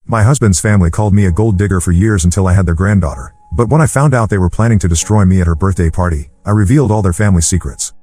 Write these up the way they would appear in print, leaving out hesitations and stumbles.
My husband's family called me a gold digger for years until I had their granddaughter, but when I found out they were planning to destroy me at her birthday party, I revealed all their family secrets.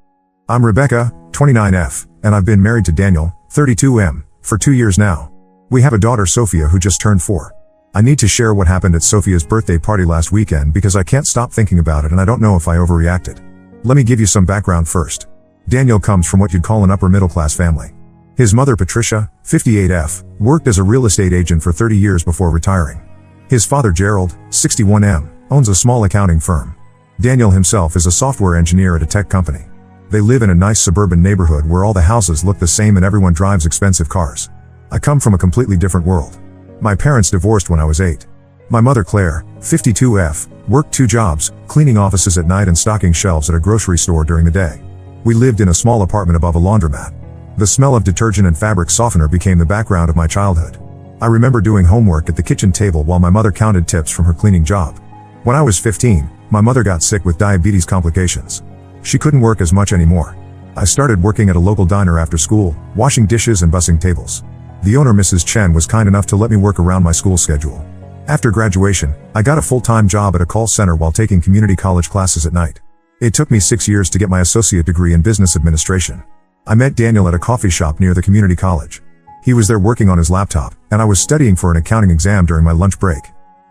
I'm Rebecca, 29F, and I've been married to Daniel, 32M, for 2 years now. We have a daughter, Sophia, who just turned 4. I need to share what happened at Sophia's birthday party last weekend because I can't stop thinking about it and I don't know if I overreacted. Let me give you some background first. Daniel comes from what you'd call an upper middle class family. His mother, Patricia, 58F, worked as a real estate agent for 30 years before retiring. His father, Gerald, 61M, owns a small accounting firm. Daniel himself is a software engineer at a tech company. They live in a nice suburban neighborhood where all the houses look the same and everyone drives expensive cars. I come from a completely different world. My parents divorced when I was 8. My mother, Claire, 52F, worked 2 jobs, cleaning offices at night and stocking shelves at a grocery store during the day. We lived in a small apartment above a laundromat. The smell of detergent and fabric softener became the background of my childhood. I remember doing homework at the kitchen table while my mother counted tips from her cleaning job. When I was 15, my mother got sick with diabetes complications. She couldn't work as much anymore. I started working at a local diner after school, washing dishes and bussing tables. The owner, Mrs. Chen, was kind enough to let me work around my school schedule. After graduation, I got a full-time job at a call center while taking community college classes at night. It took me 6 years to get my associate degree in business administration. I met Daniel at a coffee shop near the community college. He was there working on his laptop, and I was studying for an accounting exam during my lunch break.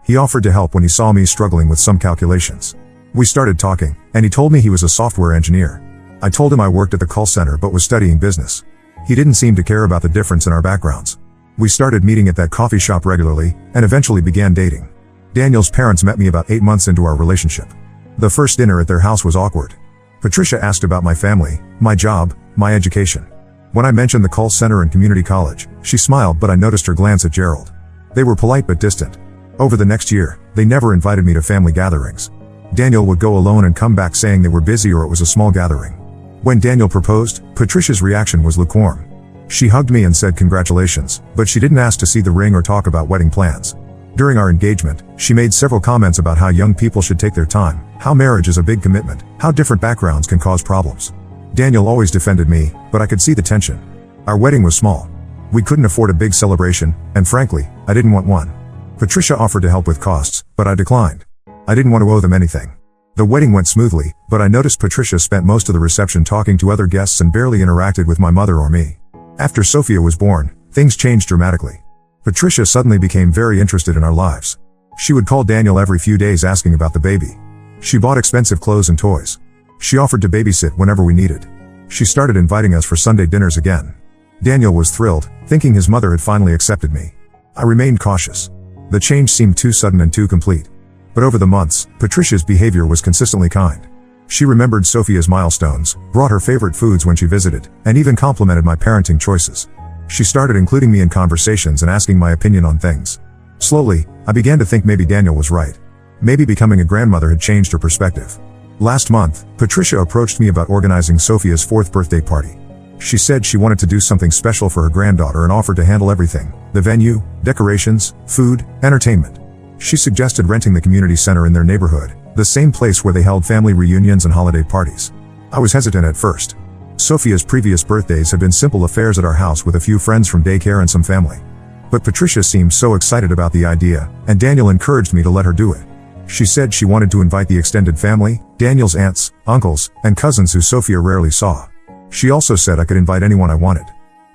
He offered to help when he saw me struggling with some calculations. We started talking, and he told me he was a software engineer. I told him I worked at the call center but was studying business. He didn't seem to care about the difference in our backgrounds. We started meeting at that coffee shop regularly, and eventually began dating. Daniel's parents met me about 8 months into our relationship. The first dinner at their house was awkward. Patricia asked about my family, my job, my education. When I mentioned the call center and community college, she smiled, but I noticed her glance at Gerald. They were polite but distant. Over the next year, they never invited me to family gatherings. Daniel would go alone and come back saying they were busy or it was a small gathering. When Daniel proposed, Patricia's reaction was lukewarm. She hugged me and said congratulations, but she didn't ask to see the ring or talk about wedding plans. During our engagement, she made several comments about how young people should take their time, how marriage is a big commitment, how different backgrounds can cause problems. Daniel always defended me, but I could see the tension. Our wedding was small. We couldn't afford a big celebration, and frankly, I didn't want one. Patricia offered to help with costs, but I declined. I didn't want to owe them anything. The wedding went smoothly, but I noticed Patricia spent most of the reception talking to other guests and barely interacted with my mother or me. After Sophia was born, things changed dramatically. Patricia suddenly became very interested in our lives. She would call Daniel every few days asking about the baby. She bought expensive clothes and toys. She offered to babysit whenever we needed. She started inviting us for Sunday dinners again. Daniel was thrilled, thinking his mother had finally accepted me. I remained cautious. The change seemed too sudden and too complete. But over the months, Patricia's behavior was consistently kind. She remembered Sophia's milestones, brought her favorite foods when she visited, and even complimented my parenting choices. She started including me in conversations and asking my opinion on things. Slowly, I began to think maybe Daniel was right. Maybe becoming a grandmother had changed her perspective. Last month, Patricia approached me about organizing Sophia's 4th birthday party. She said she wanted to do something special for her granddaughter and offered to handle everything: the venue, decorations, food, entertainment. She suggested renting the community center in their neighborhood, the same place where they held family reunions and holiday parties. I was hesitant at first. Sophia's previous birthdays had been simple affairs at our house with a few friends from daycare and some family. But Patricia seemed so excited about the idea, and Daniel encouraged me to let her do it. She said she wanted to invite the extended family, Daniel's aunts, uncles, and cousins who Sophia rarely saw. She also said I could invite anyone I wanted.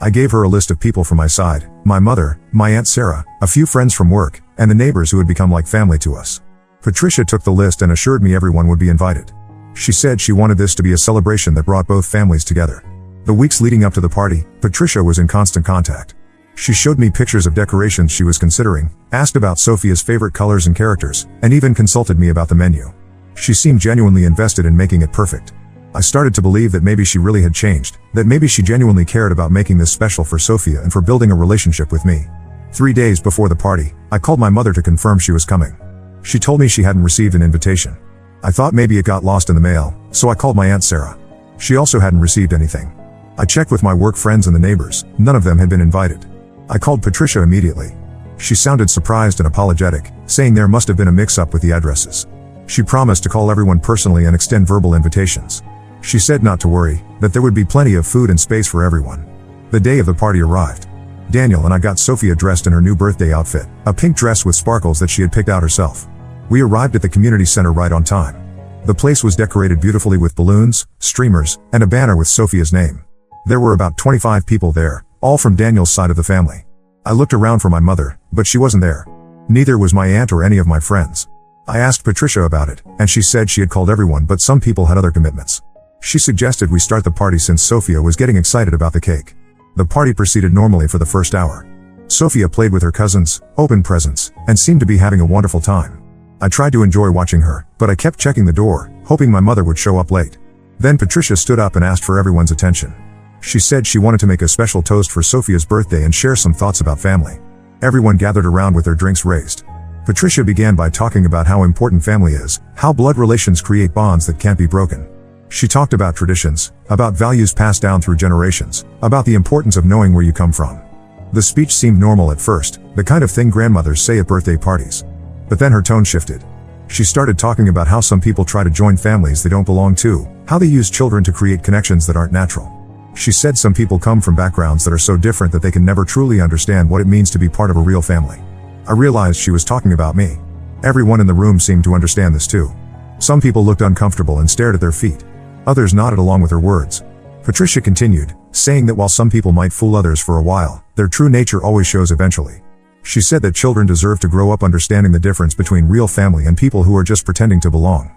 I gave her a list of people from my side: my mother, my Aunt Sarah, a few friends from work, and the neighbors who had become like family to us. Patricia took the list and assured me everyone would be invited. She said she wanted this to be a celebration that brought both families together. The weeks leading up to the party, Patricia was in constant contact. She showed me pictures of decorations she was considering, asked about Sophia's favorite colors and characters, and even consulted me about the menu. She seemed genuinely invested in making it perfect. I started to believe that maybe she really had changed, that maybe she genuinely cared about making this special for Sophia and for building a relationship with me. 3 days before the party, I called my mother to confirm she was coming. She told me she hadn't received an invitation. I thought maybe it got lost in the mail, so I called my Aunt Sarah. She also hadn't received anything. I checked with my work friends and the neighbors, none of them had been invited. I called Patricia immediately. She sounded surprised and apologetic, saying there must have been a mix-up with the addresses. She promised to call everyone personally and extend verbal invitations. She said not to worry, that there would be plenty of food and space for everyone. The day of the party arrived. Daniel and I got Sophia dressed in her new birthday outfit, a pink dress with sparkles that she had picked out herself. We arrived at the community center right on time. The place was decorated beautifully with balloons, streamers, and a banner with Sophia's name. There were about 25 people there, all from Daniel's side of the family. I looked around for my mother, but she wasn't there. Neither was my aunt or any of my friends. I asked Patricia about it, and she said she had called everyone but some people had other commitments. She suggested we start the party since Sophia was getting excited about the cake. The party proceeded normally for the first hour. Sophia played with her cousins, opened presents, and seemed to be having a wonderful time. I tried to enjoy watching her, but I kept checking the door, hoping my mother would show up late. Then Patricia stood up and asked for everyone's attention. She said she wanted to make a special toast for Sophia's birthday and share some thoughts about family. Everyone gathered around with their drinks raised. Patricia began by talking about how important family is, how blood relations create bonds that can't be broken. She talked about traditions, about values passed down through generations, about the importance of knowing where you come from. The speech seemed normal at first, the kind of thing grandmothers say at birthday parties. But then her tone shifted. She started talking about how some people try to join families they don't belong to, how they use children to create connections that aren't natural. She said some people come from backgrounds that are so different that they can never truly understand what it means to be part of a real family. I realized she was talking about me. Everyone in the room seemed to understand this too. Some people looked uncomfortable and stared at their feet. Others nodded along with her words. Patricia continued, saying that while some people might fool others for a while, their true nature always shows eventually. She said that children deserve to grow up understanding the difference between real family and people who are just pretending to belong.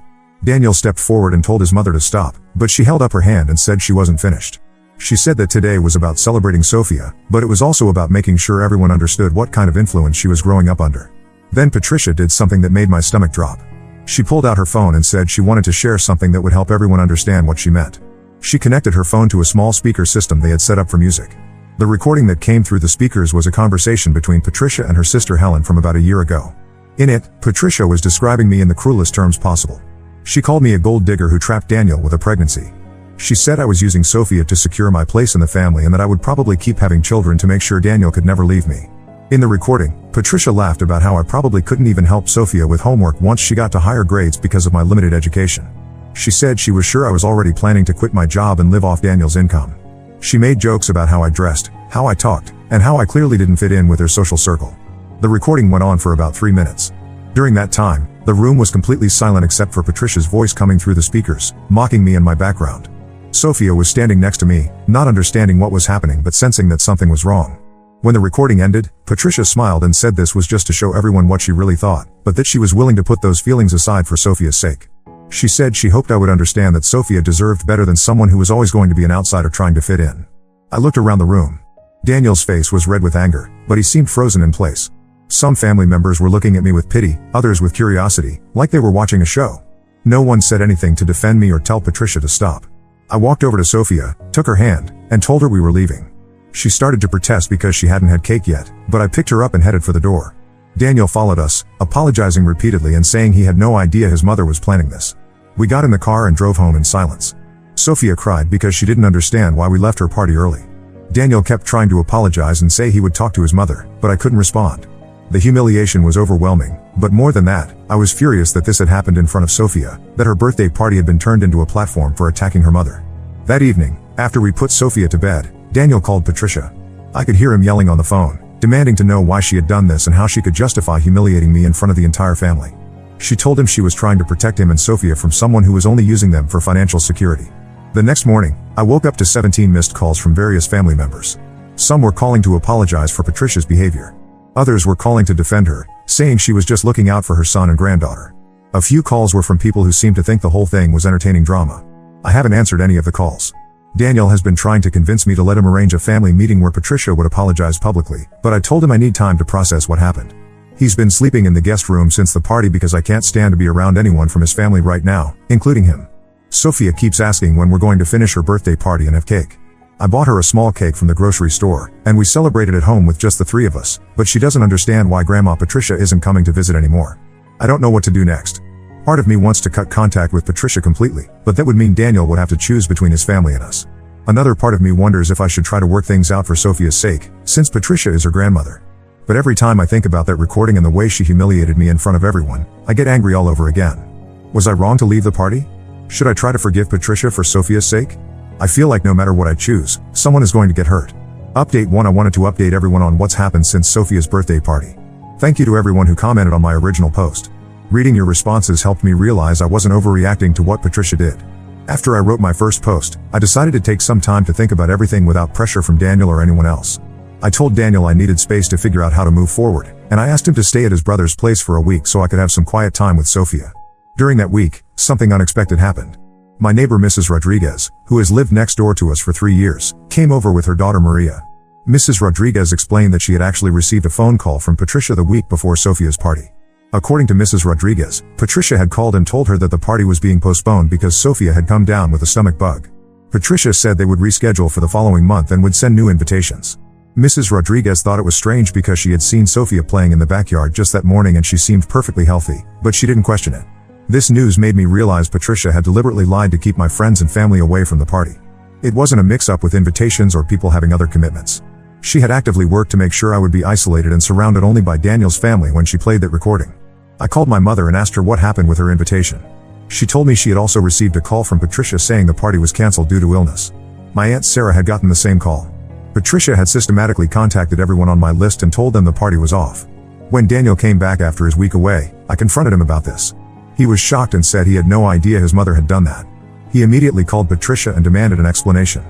Daniel stepped forward and told his mother to stop, but she held up her hand and said she wasn't finished. She said that today was about celebrating Sophia, but it was also about making sure everyone understood what kind of influence she was growing up under. Then Patricia did something that made my stomach drop. She pulled out her phone and said she wanted to share something that would help everyone understand what she meant. She connected her phone to a small speaker system they had set up for music. The recording that came through the speakers was a conversation between Patricia and her sister Helen from about a year ago. In it, Patricia was describing me in the cruelest terms possible. She called me a gold digger who trapped Daniel with a pregnancy. She said I was using Sophia to secure my place in the family and that I would probably keep having children to make sure Daniel could never leave me. In the recording, Patricia laughed about how I probably couldn't even help Sophia with homework once she got to higher grades because of my limited education. She said she was sure I was already planning to quit my job and live off Daniel's income. She made jokes about how I dressed, how I talked, and how I clearly didn't fit in with her social circle. The recording went on for about 3 minutes. During that time, the room was completely silent except for Patricia's voice coming through the speakers, mocking me and my background. Sophia was standing next to me, not understanding what was happening but sensing that something was wrong. When the recording ended, Patricia smiled and said this was just to show everyone what she really thought, but that she was willing to put those feelings aside for Sophia's sake. She said she hoped I would understand that Sophia deserved better than someone who was always going to be an outsider trying to fit in. I looked around the room. Daniel's face was red with anger, but he seemed frozen in place. Some family members were looking at me with pity, others with curiosity, like they were watching a show. No one said anything to defend me or tell Patricia to stop. I walked over to Sophia, took her hand, and told her we were leaving. She started to protest because she hadn't had cake yet, but I picked her up and headed for the door. Daniel followed us, apologizing repeatedly and saying he had no idea his mother was planning this. We got in the car and drove home in silence. Sophia cried because she didn't understand why we left her party early. Daniel kept trying to apologize and say he would talk to his mother, but I couldn't respond. The humiliation was overwhelming, but more than that, I was furious that this had happened in front of Sophia, that her birthday party had been turned into a platform for attacking her mother. That evening, after we put Sophia to bed, Daniel called Patricia. I could hear him yelling on the phone, demanding to know why she had done this and how she could justify humiliating me in front of the entire family. She told him she was trying to protect him and Sophia from someone who was only using them for financial security. The next morning, I woke up to 17 missed calls from various family members. Some were calling to apologize for Patricia's behavior. Others were calling to defend her, saying she was just looking out for her son and granddaughter. A few calls were from people who seemed to think the whole thing was entertaining drama. I haven't answered any of the calls. Daniel has been trying to convince me to let him arrange a family meeting where Patricia would apologize publicly, but I told him I need time to process what happened. He's been sleeping in the guest room since the party because I can't stand to be around anyone from his family right now, including him. Sophia keeps asking when we're going to finish her birthday party and have cake. I bought her a small cake from the grocery store, and we celebrated at home with just the 3 of us, but she doesn't understand why Grandma Patricia isn't coming to visit anymore. I don't know what to do next. Part of me wants to cut contact with Patricia completely, but that would mean Daniel would have to choose between his family and us. Another part of me wonders if I should try to work things out for Sophia's sake, since Patricia is her grandmother. But every time I think about that recording and the way she humiliated me in front of everyone, I get angry all over again. Was I wrong to leave the party? Should I try to forgive Patricia for Sophia's sake? I feel like no matter what I choose, someone is going to get hurt. Update 1. I wanted to update everyone on what's happened since Sophia's birthday party. Thank you to everyone who commented on my original post. Reading your responses helped me realize I wasn't overreacting to what Patricia did. After I wrote my first post, I decided to take some time to think about everything without pressure from Daniel or anyone else. I told Daniel I needed space to figure out how to move forward, and I asked him to stay at his brother's place for a week so I could have some quiet time with Sophia. During that week, something unexpected happened. My neighbor Mrs. Rodriguez, who has lived next door to us for 3 years, came over with her daughter Maria. Mrs. Rodriguez explained that she had actually received a phone call from Patricia the week before Sophia's party. According to Mrs. Rodriguez, Patricia had called and told her that the party was being postponed because Sophia had come down with a stomach bug. Patricia said they would reschedule for the following month and would send new invitations. Mrs. Rodriguez thought it was strange because she had seen Sophia playing in the backyard just that morning and she seemed perfectly healthy, but she didn't question it. This news made me realize Patricia had deliberately lied to keep my friends and family away from the party. It wasn't a mix-up with invitations or people having other commitments. She had actively worked to make sure I would be isolated and surrounded only by Daniel's family when she played that recording. I called my mother and asked her what happened with her invitation. She told me she had also received a call from Patricia saying the party was canceled due to illness. My Aunt Sarah had gotten the same call. Patricia had systematically contacted everyone on my list and told them the party was off. When Daniel came back after his week away, I confronted him about this. He was shocked and said he had no idea his mother had done that. He immediately called Patricia and demanded an explanation.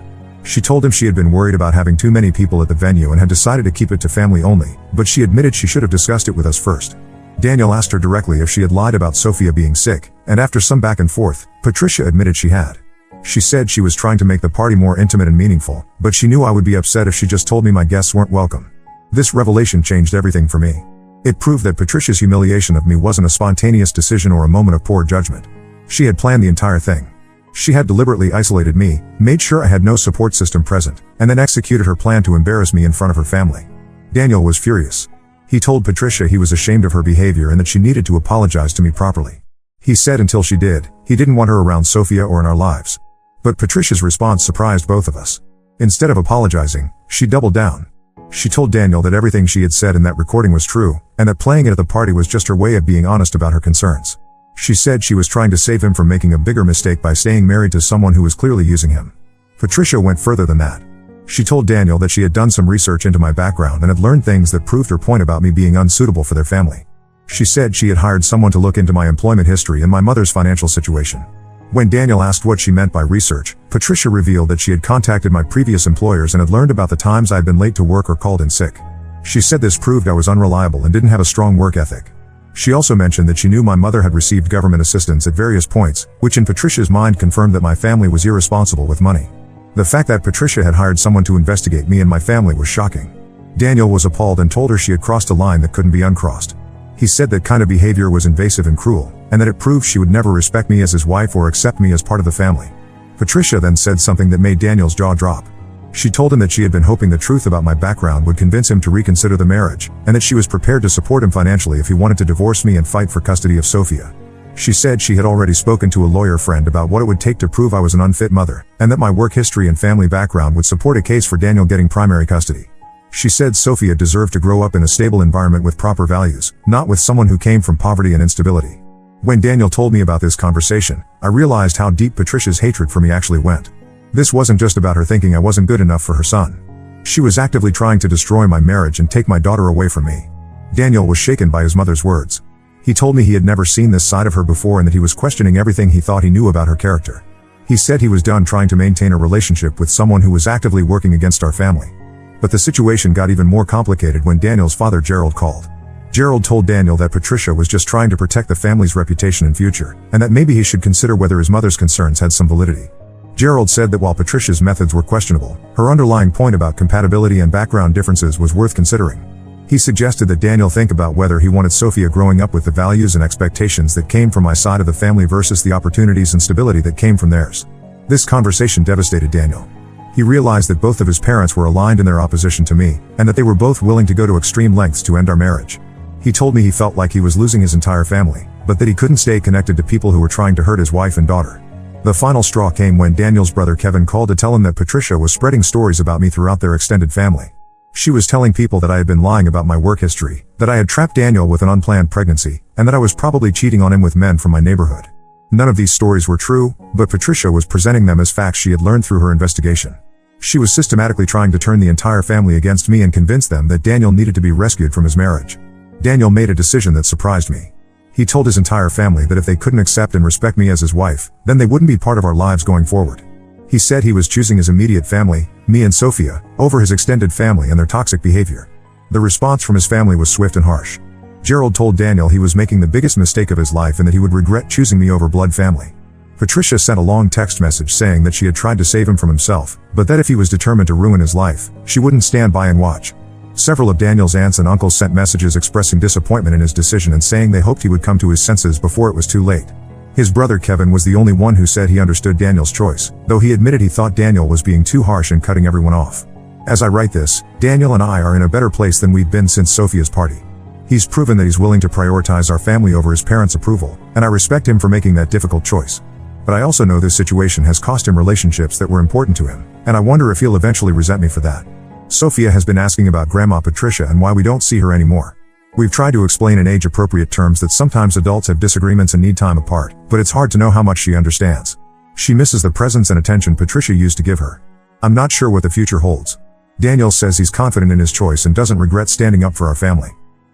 She told him she had been worried about having too many people at the venue and had decided to keep it to family only, but she admitted she should have discussed it with us first. Daniel asked her directly if she had lied about Sophia being sick, and after some back and forth, Patricia admitted she had. She said she was trying to make the party more intimate and meaningful, but she knew I would be upset if she just told me my guests weren't welcome. This revelation changed everything for me. It proved that Patricia's humiliation of me wasn't a spontaneous decision or a moment of poor judgment. She had planned the entire thing. She had deliberately isolated me, made sure I had no support system present, and then executed her plan to embarrass me in front of her family. Daniel was furious. He told Patricia he was ashamed of her behavior and that she needed to apologize to me properly. He said until she did, he didn't want her around Sophia or in our lives. But Patricia's response surprised both of us. Instead of apologizing, she doubled down. She told Daniel that everything she had said in that recording was true, and that playing it at the party was just her way of being honest about her concerns. She said she was trying to save him from making a bigger mistake by staying married to someone who was clearly using him. Patricia went further than that. She told Daniel that she had done some research into my background and had learned things that proved her point about me being unsuitable for their family. She said she had hired someone to look into my employment history and my mother's financial situation. When Daniel asked what she meant by research, Patricia revealed that she had contacted my previous employers and had learned about the times I had been late to work or called in sick. She said this proved I was unreliable and didn't have a strong work ethic. She also mentioned that she knew my mother had received government assistance at various points, which in Patricia's mind confirmed that my family was irresponsible with money. The fact that Patricia had hired someone to investigate me and my family was shocking. Daniel was appalled and told her she had crossed a line that couldn't be uncrossed. He said that kind of behavior was invasive and cruel, and that it proved she would never respect me as his wife or accept me as part of the family. Patricia then said something that made Daniel's jaw drop. She told him that she had been hoping the truth about my background would convince him to reconsider the marriage, and that she was prepared to support him financially if he wanted to divorce me and fight for custody of Sophia. She said she had already spoken to a lawyer friend about what it would take to prove I was an unfit mother, and that my work history and family background would support a case for Daniel getting primary custody. She said Sophia deserved to grow up in a stable environment with proper values, not with someone who came from poverty and instability. When Daniel told me about this conversation, I realized how deep Patricia's hatred for me actually went. This wasn't just about her thinking I wasn't good enough for her son. She was actively trying to destroy my marriage and take my daughter away from me. Daniel was shaken by his mother's words. He told me he had never seen this side of her before and that he was questioning everything he thought he knew about her character. He said he was done trying to maintain a relationship with someone who was actively working against our family. But the situation got even more complicated when Daniel's father Gerald called. Gerald told Daniel that Patricia was just trying to protect the family's reputation and future, and that maybe he should consider whether his mother's concerns had some validity. Gerald said that while Patricia's methods were questionable, her underlying point about compatibility and background differences was worth considering. He suggested that Daniel think about whether he wanted Sophia growing up with the values and expectations that came from my side of the family versus the opportunities and stability that came from theirs. This conversation devastated Daniel. He realized that both of his parents were aligned in their opposition to me, and that they were both willing to go to extreme lengths to end our marriage. He told me he felt like he was losing his entire family, but that he couldn't stay connected to people who were trying to hurt his wife and daughter. The final straw came when Daniel's brother Kevin called to tell him that Patricia was spreading stories about me throughout their extended family. She was telling people that I had been lying about my work history, that I had trapped Daniel with an unplanned pregnancy, and that I was probably cheating on him with men from my neighborhood. None of these stories were true, but Patricia was presenting them as facts she had learned through her investigation. She was systematically trying to turn the entire family against me and convince them that Daniel needed to be rescued from his marriage. Daniel made a decision that surprised me. He told his entire family that if they couldn't accept and respect me as his wife, then they wouldn't be part of our lives going forward. He said he was choosing his immediate family, me and Sophia, over his extended family and their toxic behavior. The response from his family was swift and harsh. Gerald told Daniel he was making the biggest mistake of his life and that he would regret choosing me over blood family. Patricia sent a long text message saying that she had tried to save him from himself, but that if he was determined to ruin his life, she wouldn't stand by and watch. Several of Daniel's aunts and uncles sent messages expressing disappointment in his decision and saying they hoped he would come to his senses before it was too late. His brother Kevin was the only one who said he understood Daniel's choice, though he admitted he thought Daniel was being too harsh and cutting everyone off. As I write this, Daniel and I are in a better place than we've been since Sophia's party. He's proven that he's willing to prioritize our family over his parents' approval, and I respect him for making that difficult choice. But I also know this situation has cost him relationships that were important to him, and I wonder if he'll eventually resent me for that. Sophia has been asking about Grandma Patricia and why we don't see her anymore. We've tried to explain in age-appropriate terms that sometimes adults have disagreements and need time apart, but it's hard to know how much she understands. She misses the presence and attention Patricia used to give her. I'm not sure what the future holds. Daniel says he's confident in his choice and doesn't regret standing up for our family.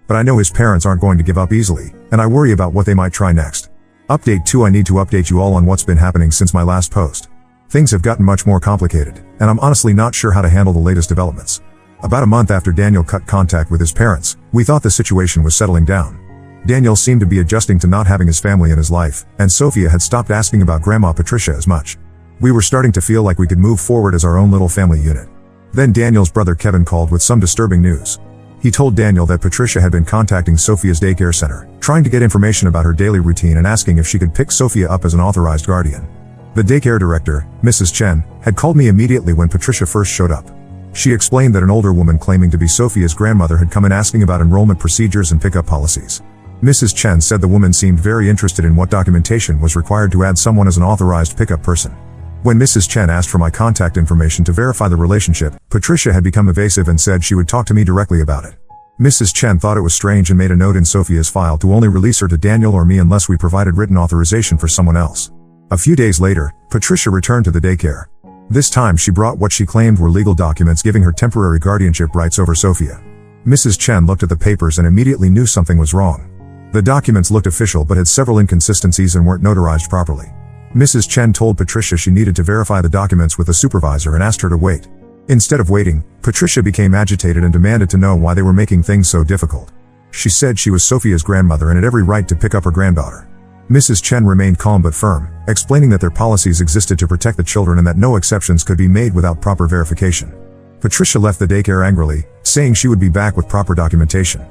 But I know his parents aren't going to give up easily, and I worry about what they might try next. Update 2: I need to update you all on what's been happening since my last post. Things have gotten much more complicated, and I'm honestly not sure how to handle the latest developments. About a month after Daniel cut contact with his parents, we thought the situation was settling down. Daniel seemed to be adjusting to not having his family in his life, and Sophia had stopped asking about Grandma Patricia as much. We were starting to feel like we could move forward as our own little family unit. Then Daniel's brother Kevin called with some disturbing news. He told Daniel that Patricia had been contacting Sophia's daycare center, trying to get information about her daily routine and asking if she could pick Sophia up as an authorized guardian. The daycare director, Mrs. Chen, had called me immediately when Patricia first showed up. She explained that an older woman claiming to be Sophia's grandmother had come in asking about enrollment procedures and pickup policies. Mrs. Chen said the woman seemed very interested in what documentation was required to add someone as an authorized pickup person. When Mrs. Chen asked for my contact information to verify the relationship, Patricia had become evasive and said she would talk to me directly about it. Mrs. Chen thought it was strange and made a note in Sophia's file to only release her to Daniel or me unless we provided written authorization for someone else. A few days later, Patricia returned to the daycare. This time she brought what she claimed were legal documents giving her temporary guardianship rights over Sophia. Mrs. Chen looked at the papers and immediately knew something was wrong. The documents looked official but had several inconsistencies and weren't notarized properly. Mrs. Chen told Patricia she needed to verify the documents with the supervisor and asked her to wait. Instead of waiting, Patricia became agitated and demanded to know why they were making things so difficult. She said she was Sophia's grandmother and had every right to pick up her granddaughter. Mrs. Chen remained calm but firm, explaining that their policies existed to protect the children and that no exceptions could be made without proper verification. Patricia left the daycare angrily, saying she would be back with proper documentation.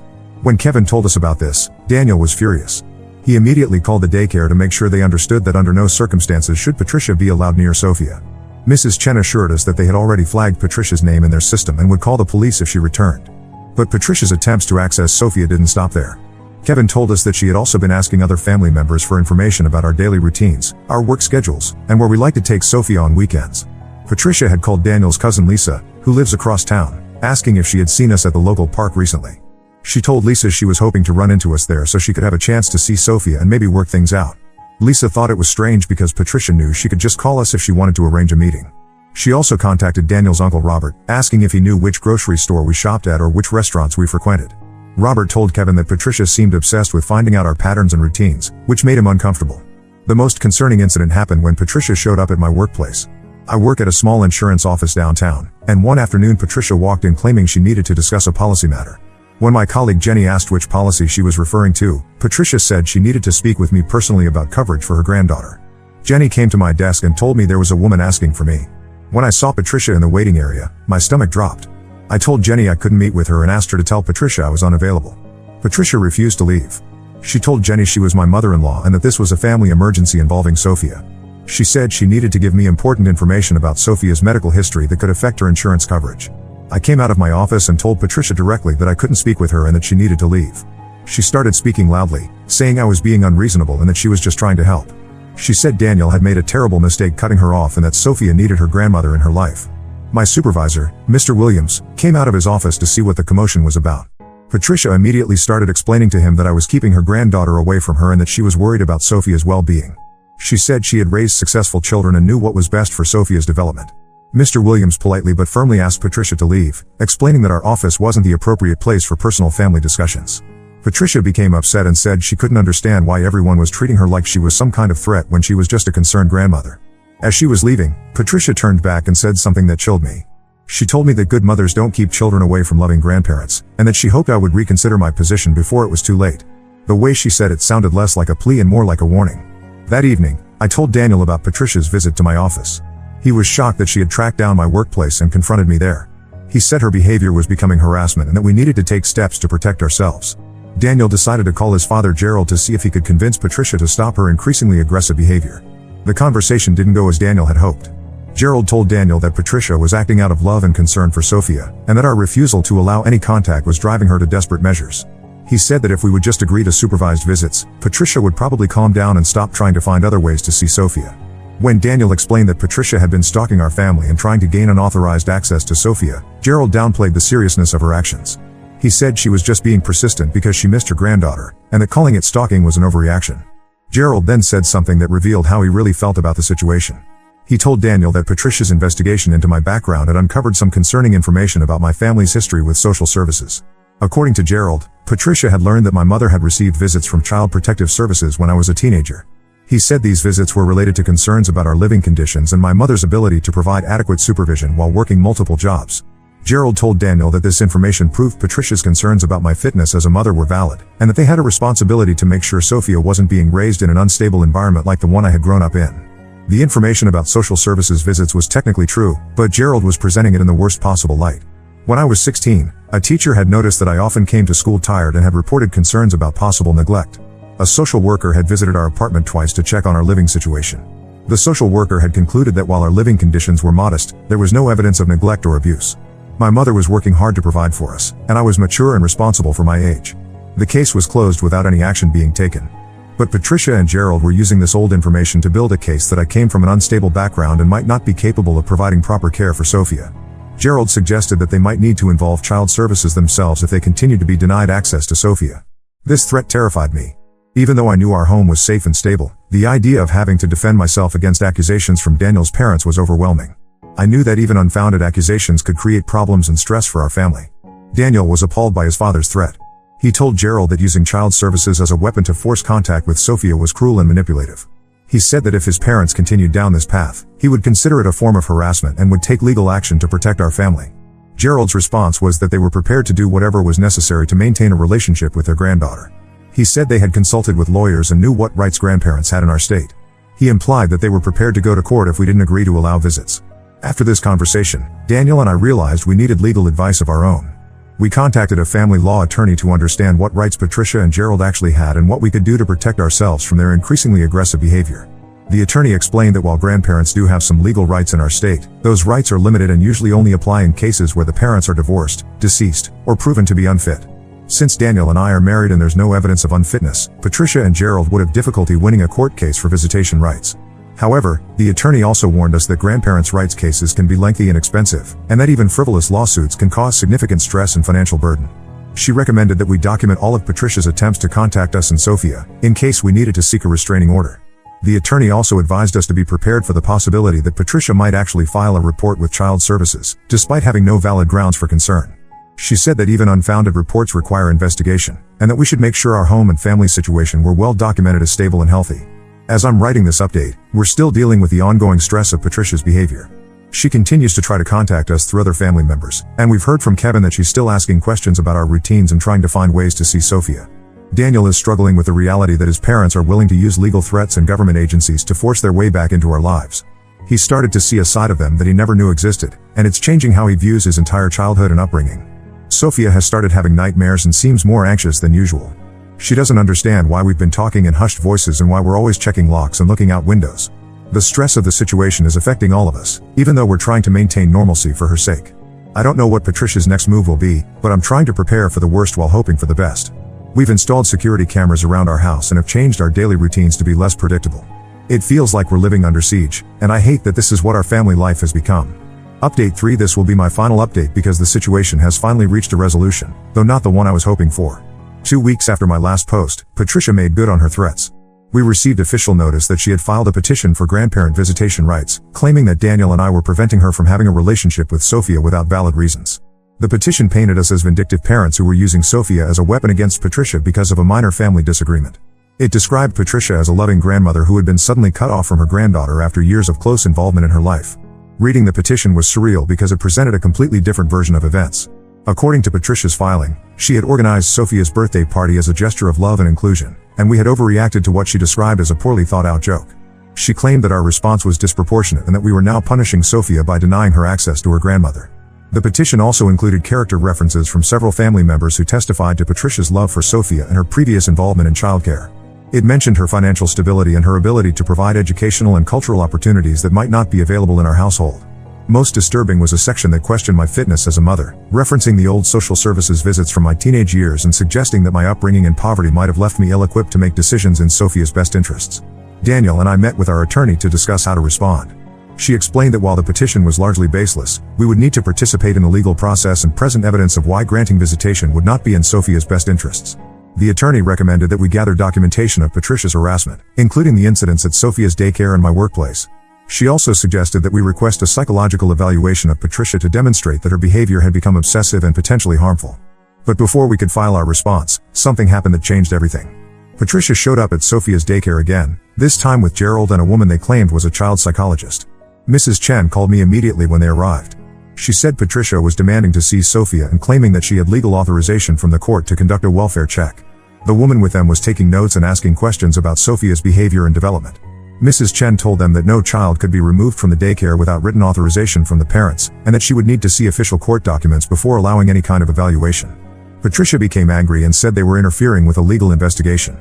When Kevin told us about this, Daniel was furious. He immediately called the daycare to make sure they understood that under no circumstances should Patricia be allowed near Sophia. Mrs. Chen assured us that they had already flagged Patricia's name in their system and would call the police if she returned. But Patricia's attempts to access Sophia didn't stop there. Kevin told us that she had also been asking other family members for information about our daily routines, our work schedules, and where we like to take Sophia on weekends. Patricia had called Daniel's cousin Lisa, who lives across town, asking if she had seen us at the local park recently. She told Lisa she was hoping to run into us there so she could have a chance to see Sophia and maybe work things out. Lisa thought it was strange because Patricia knew she could just call us if she wanted to arrange a meeting. She also contacted Daniel's uncle Robert, asking if he knew which grocery store we shopped at or which restaurants we frequented. Robert told Kevin that Patricia seemed obsessed with finding out our patterns and routines, which made him uncomfortable. The most concerning incident happened when Patricia showed up at my workplace. I work at a small insurance office downtown, and one afternoon Patricia walked in claiming she needed to discuss a policy matter. When my colleague Jenny asked which policy she was referring to, Patricia said she needed to speak with me personally about coverage for her granddaughter. Jenny came to my desk and told me there was a woman asking for me. When I saw Patricia in the waiting area, my stomach dropped. I told Jenny I couldn't meet with her and asked her to tell Patricia I was unavailable. Patricia refused to leave. She told Jenny she was my mother-in-law and that this was a family emergency involving Sophia. She said she needed to give me important information about Sophia's medical history that could affect her insurance coverage. I came out of my office and told Patricia directly that I couldn't speak with her and that she needed to leave. She started speaking loudly, saying I was being unreasonable and that she was just trying to help. She said Daniel had made a terrible mistake cutting her off and that Sophia needed her grandmother in her life. My supervisor, Mr. Williams, came out of his office to see what the commotion was about. Patricia immediately started explaining to him that I was keeping her granddaughter away from her and that she was worried about Sophia's well-being. She said she had raised successful children and knew what was best for Sophia's development. Mr. Williams politely but firmly asked Patricia to leave, explaining that our office wasn't the appropriate place for personal family discussions. Patricia became upset and said she couldn't understand why everyone was treating her like she was some kind of threat when she was just a concerned grandmother. As she was leaving, Patricia turned back and said something that chilled me. She told me that good mothers don't keep children away from loving grandparents, and that she hoped I would reconsider my position before it was too late. The way she said it sounded less like a plea and more like a warning. That evening, I told Daniel about Patricia's visit to my office. He was shocked that she had tracked down my workplace and confronted me there. He said her behavior was becoming harassment and that we needed to take steps to protect ourselves. Daniel decided to call his father Gerald to see if he could convince Patricia to stop her increasingly aggressive behavior. The conversation didn't go as Daniel had hoped. Gerald told Daniel that Patricia was acting out of love and concern for Sophia, and that our refusal to allow any contact was driving her to desperate measures. He said that if we would just agree to supervised visits, Patricia would probably calm down and stop trying to find other ways to see Sophia. When Daniel explained that Patricia had been stalking our family and trying to gain unauthorized access to Sophia, Gerald downplayed the seriousness of her actions. He said she was just being persistent because she missed her granddaughter, and that calling it stalking was an overreaction. Gerald then said something that revealed how he really felt about the situation. He told Daniel that Patricia's investigation into my background had uncovered some concerning information about my family's history with social services. According to Gerald, Patricia had learned that my mother had received visits from Child Protective Services when I was a teenager. He said these visits were related to concerns about our living conditions and my mother's ability to provide adequate supervision while working multiple jobs. Gerald told Daniel that this information proved Patricia's concerns about my fitness as a mother were valid, and that they had a responsibility to make sure Sophia wasn't being raised in an unstable environment like the one I had grown up in. The information about social services visits was technically true, but Gerald was presenting it in the worst possible light. When I was 16, a teacher had noticed that I often came to school tired and had reported concerns about possible neglect. A social worker had visited our apartment twice to check on our living situation. The social worker had concluded that while our living conditions were modest, there was no evidence of neglect or abuse. My mother was working hard to provide for us, and I was mature and responsible for my age. The case was closed without any action being taken. But Patricia and Gerald were using this old information to build a case that I came from an unstable background and might not be capable of providing proper care for Sophia. Gerald suggested that they might need to involve child services themselves if they continued to be denied access to Sophia. This threat terrified me. Even though I knew our home was safe and stable, the idea of having to defend myself against accusations from Daniel's parents was overwhelming. I knew that even unfounded accusations could create problems and stress for our family. Daniel was appalled by his father's threat. He told Gerald that using child services as a weapon to force contact with Sophia was cruel and manipulative. He said that if his parents continued down this path, he would consider it a form of harassment and would take legal action to protect our family. Gerald's response was that they were prepared to do whatever was necessary to maintain a relationship with their granddaughter. He said they had consulted with lawyers and knew what rights grandparents had in our state. He implied that they were prepared to go to court if we didn't agree to allow visits. After this conversation, Daniel and I realized we needed legal advice of our own. We contacted a family law attorney to understand what rights Patricia and Gerald actually had and what we could do to protect ourselves from their increasingly aggressive behavior. The attorney explained that while grandparents do have some legal rights in our state, those rights are limited and usually only apply in cases where the parents are divorced, deceased, or proven to be unfit. Since Daniel and I are married and there's no evidence of unfitness, Patricia and Gerald would have difficulty winning a court case for visitation rights. However, the attorney also warned us that grandparents' rights cases can be lengthy and expensive, and that even frivolous lawsuits can cause significant stress and financial burden. She recommended that we document all of Patricia's attempts to contact us and Sophia, in case we needed to seek a restraining order. The attorney also advised us to be prepared for the possibility that Patricia might actually file a report with child services, despite having no valid grounds for concern. She said that even unfounded reports require investigation, and that we should make sure our home and family situation were well documented as stable and healthy. As I'm writing this update, we're still dealing with the ongoing stress of Patricia's behavior. She continues to try to contact us through other family members, and we've heard from Kevin that she's still asking questions about our routines and trying to find ways to see Sophia. Daniel is struggling with the reality that his parents are willing to use legal threats and government agencies to force their way back into our lives. He's started to see a side of them that he never knew existed, and it's changing how he views his entire childhood and upbringing. Sophia has started having nightmares and seems more anxious than usual. She doesn't understand why we've been talking in hushed voices and why we're always checking locks and looking out windows. The stress of the situation is affecting all of us, even though we're trying to maintain normalcy for her sake. I don't know what Patricia's next move will be, but I'm trying to prepare for the worst while hoping for the best. We've installed security cameras around our house and have changed our daily routines to be less predictable. It feels like we're living under siege, and I hate that this is what our family life has become. Update 3. This will be my final update because the situation has finally reached a resolution, though not the one I was hoping for. 2 weeks after my last post, Patricia made good on her threats. We received official notice that she had filed a petition for grandparent visitation rights, claiming that Daniel and I were preventing her from having a relationship with Sophia without valid reasons. The petition painted us as vindictive parents who were using Sophia as a weapon against Patricia because of a minor family disagreement. It described Patricia as a loving grandmother who had been suddenly cut off from her granddaughter after years of close involvement in her life. Reading the petition was surreal because it presented a completely different version of events. According to Patricia's filing, she had organized Sophia's birthday party as a gesture of love and inclusion, and we had overreacted to what she described as a poorly thought-out joke. She claimed that our response was disproportionate and that we were now punishing Sophia by denying her access to her grandmother. The petition also included character references from several family members who testified to Patricia's love for Sophia and her previous involvement in childcare. It mentioned her financial stability and her ability to provide educational and cultural opportunities that might not be available in our household. Most disturbing was a section that questioned my fitness as a mother, referencing the old social services visits from my teenage years and suggesting that my upbringing in poverty might have left me ill-equipped to make decisions in Sophia's best interests. Daniel and I met with our attorney to discuss how to respond. She explained that while the petition was largely baseless, we would need to participate in the legal process and present evidence of why granting visitation would not be in Sophia's best interests. The attorney recommended that we gather documentation of Patricia's harassment, including the incidents at Sophia's daycare and my workplace. She also suggested that we request a psychological evaluation of Patricia to demonstrate that her behavior had become obsessive and potentially harmful. But before we could file our response, something happened that changed everything. Patricia showed up at Sophia's daycare again, this time with Gerald and a woman they claimed was a child psychologist. Mrs. Chen called me immediately when they arrived. She said Patricia was demanding to see Sophia and claiming that she had legal authorization from the court to conduct a welfare check. The woman with them was taking notes and asking questions about Sophia's behavior and development. Mrs. Chen told them that no child could be removed from the daycare without written authorization from the parents, and that she would need to see official court documents before allowing any kind of evaluation. Patricia became angry and said they were interfering with a legal investigation.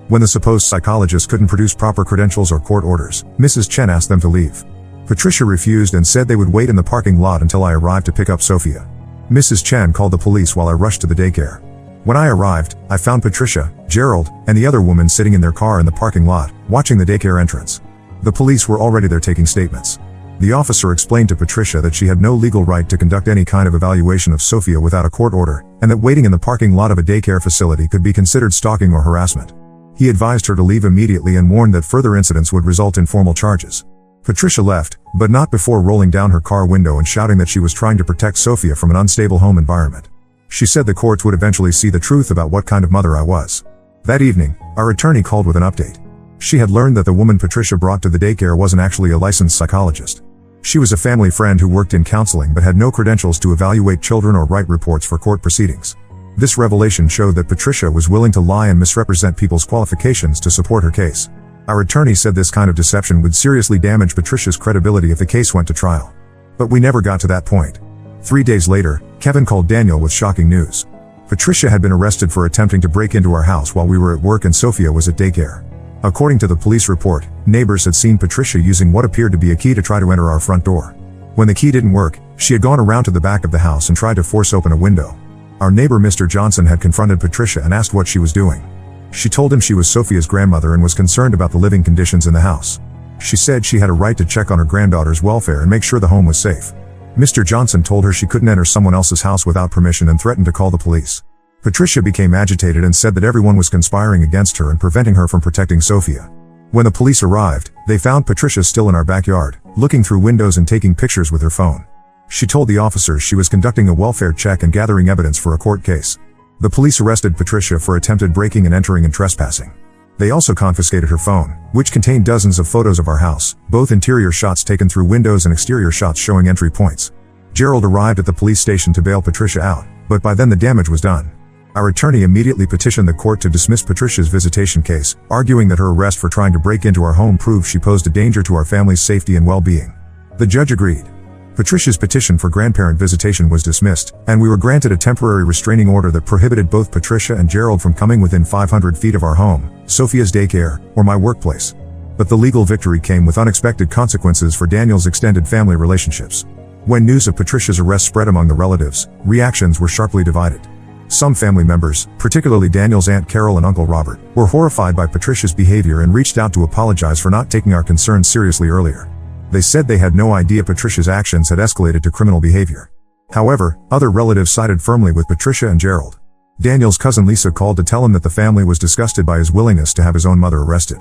When the supposed psychologist couldn't produce proper credentials or court orders, Mrs. Chen asked them to leave. Patricia refused and said they would wait in the parking lot until I arrived to pick up Sophia. Mrs. Chen called the police while I rushed to the daycare. When I arrived, I found Patricia, Gerald, and the other woman sitting in their car in the parking lot, watching the daycare entrance. The police were already there taking statements. The officer explained to Patricia that she had no legal right to conduct any kind of evaluation of Sophia without a court order, and that waiting in the parking lot of a daycare facility could be considered stalking or harassment. He advised her to leave immediately and warned that further incidents would result in formal charges. Patricia left, but not before rolling down her car window and shouting that she was trying to protect Sophia from an unstable home environment. She said the courts would eventually see the truth about what kind of mother I was. That evening, our attorney called with an update. She had learned that the woman Patricia brought to the daycare wasn't actually a licensed psychologist. She was a family friend who worked in counseling but had no credentials to evaluate children or write reports for court proceedings. This revelation showed that Patricia was willing to lie and misrepresent people's qualifications to support her case. Our attorney said this kind of deception would seriously damage Patricia's credibility if the case went to trial. But we never got to that point. 3 days later, Kevin called Daniel with shocking news. Patricia had been arrested for attempting to break into our house while we were at work and Sophia was at daycare. According to the police report, neighbors had seen Patricia using what appeared to be a key to try to enter our front door. When the key didn't work, she had gone around to the back of the house and tried to force open a window. Our neighbor Mr. Johnson had confronted Patricia and asked what she was doing. She told him she was Sophia's grandmother and was concerned about the living conditions in the house. She said she had a right to check on her granddaughter's welfare and make sure the home was safe. Mr. Johnson told her she couldn't enter someone else's house without permission and threatened to call the police. Patricia became agitated and said that everyone was conspiring against her and preventing her from protecting Sophia. When the police arrived, they found Patricia still in our backyard, looking through windows and taking pictures with her phone. She told the officers she was conducting a welfare check and gathering evidence for a court case. The police arrested Patricia for attempted breaking and entering and trespassing. They also confiscated her phone, which contained dozens of photos of our house, both interior shots taken through windows and exterior shots showing entry points. Gerald arrived at the police station to bail Patricia out, but by then the damage was done. Our attorney immediately petitioned the court to dismiss Patricia's visitation case, arguing that her arrest for trying to break into our home proved she posed a danger to our family's safety and well-being. The judge agreed. Patricia's petition for grandparent visitation was dismissed, and we were granted a temporary restraining order that prohibited both Patricia and Gerald from coming within 500 feet of our home, Sophia's daycare, or my workplace. But the legal victory came with unexpected consequences for Daniel's extended family relationships. When news of Patricia's arrest spread among the relatives, reactions were sharply divided. Some family members, particularly Daniel's Aunt Carol and Uncle Robert, were horrified by Patricia's behavior and reached out to apologize for not taking our concerns seriously earlier. They said they had no idea Patricia's actions had escalated to criminal behavior. However, other relatives sided firmly with Patricia and Gerald. Daniel's cousin Lisa called to tell him that the family was disgusted by his willingness to have his own mother arrested.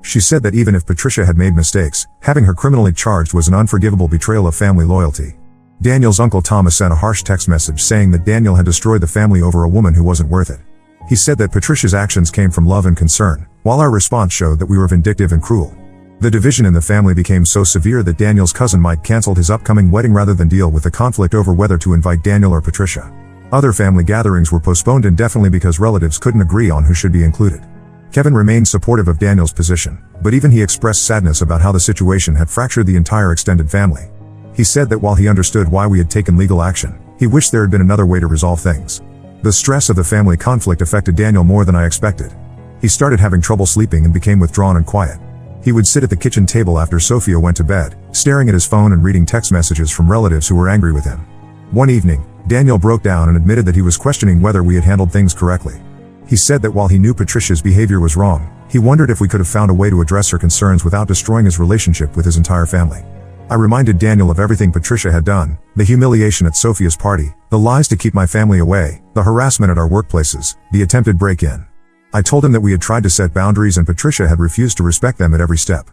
She said that even if Patricia had made mistakes, having her criminally charged was an unforgivable betrayal of family loyalty. Daniel's uncle Thomas sent a harsh text message saying that Daniel had destroyed the family over a woman who wasn't worth it. He said that Patricia's actions came from love and concern, while our response showed that we were vindictive and cruel. The division in the family became so severe that Daniel's cousin Mike canceled his upcoming wedding rather than deal with the conflict over whether to invite Daniel or Patricia. Other family gatherings were postponed indefinitely because relatives couldn't agree on who should be included. Kevin remained supportive of Daniel's position, but even he expressed sadness about how the situation had fractured the entire extended family. He said that while he understood why we had taken legal action, he wished there had been another way to resolve things. The stress of the family conflict affected Daniel more than I expected. He started having trouble sleeping and became withdrawn and quiet. He would sit at the kitchen table after Sophia went to bed, staring at his phone and reading text messages from relatives who were angry with him. One evening, Daniel broke down and admitted that he was questioning whether we had handled things correctly. He said that while he knew Patricia's behavior was wrong, he wondered if we could have found a way to address her concerns without destroying his relationship with his entire family. I reminded Daniel of everything Patricia had done, the humiliation at Sophia's party, the lies to keep my family away, the harassment at our workplaces, the attempted break-in. I told him that we had tried to set boundaries and Patricia had refused to respect them at every step.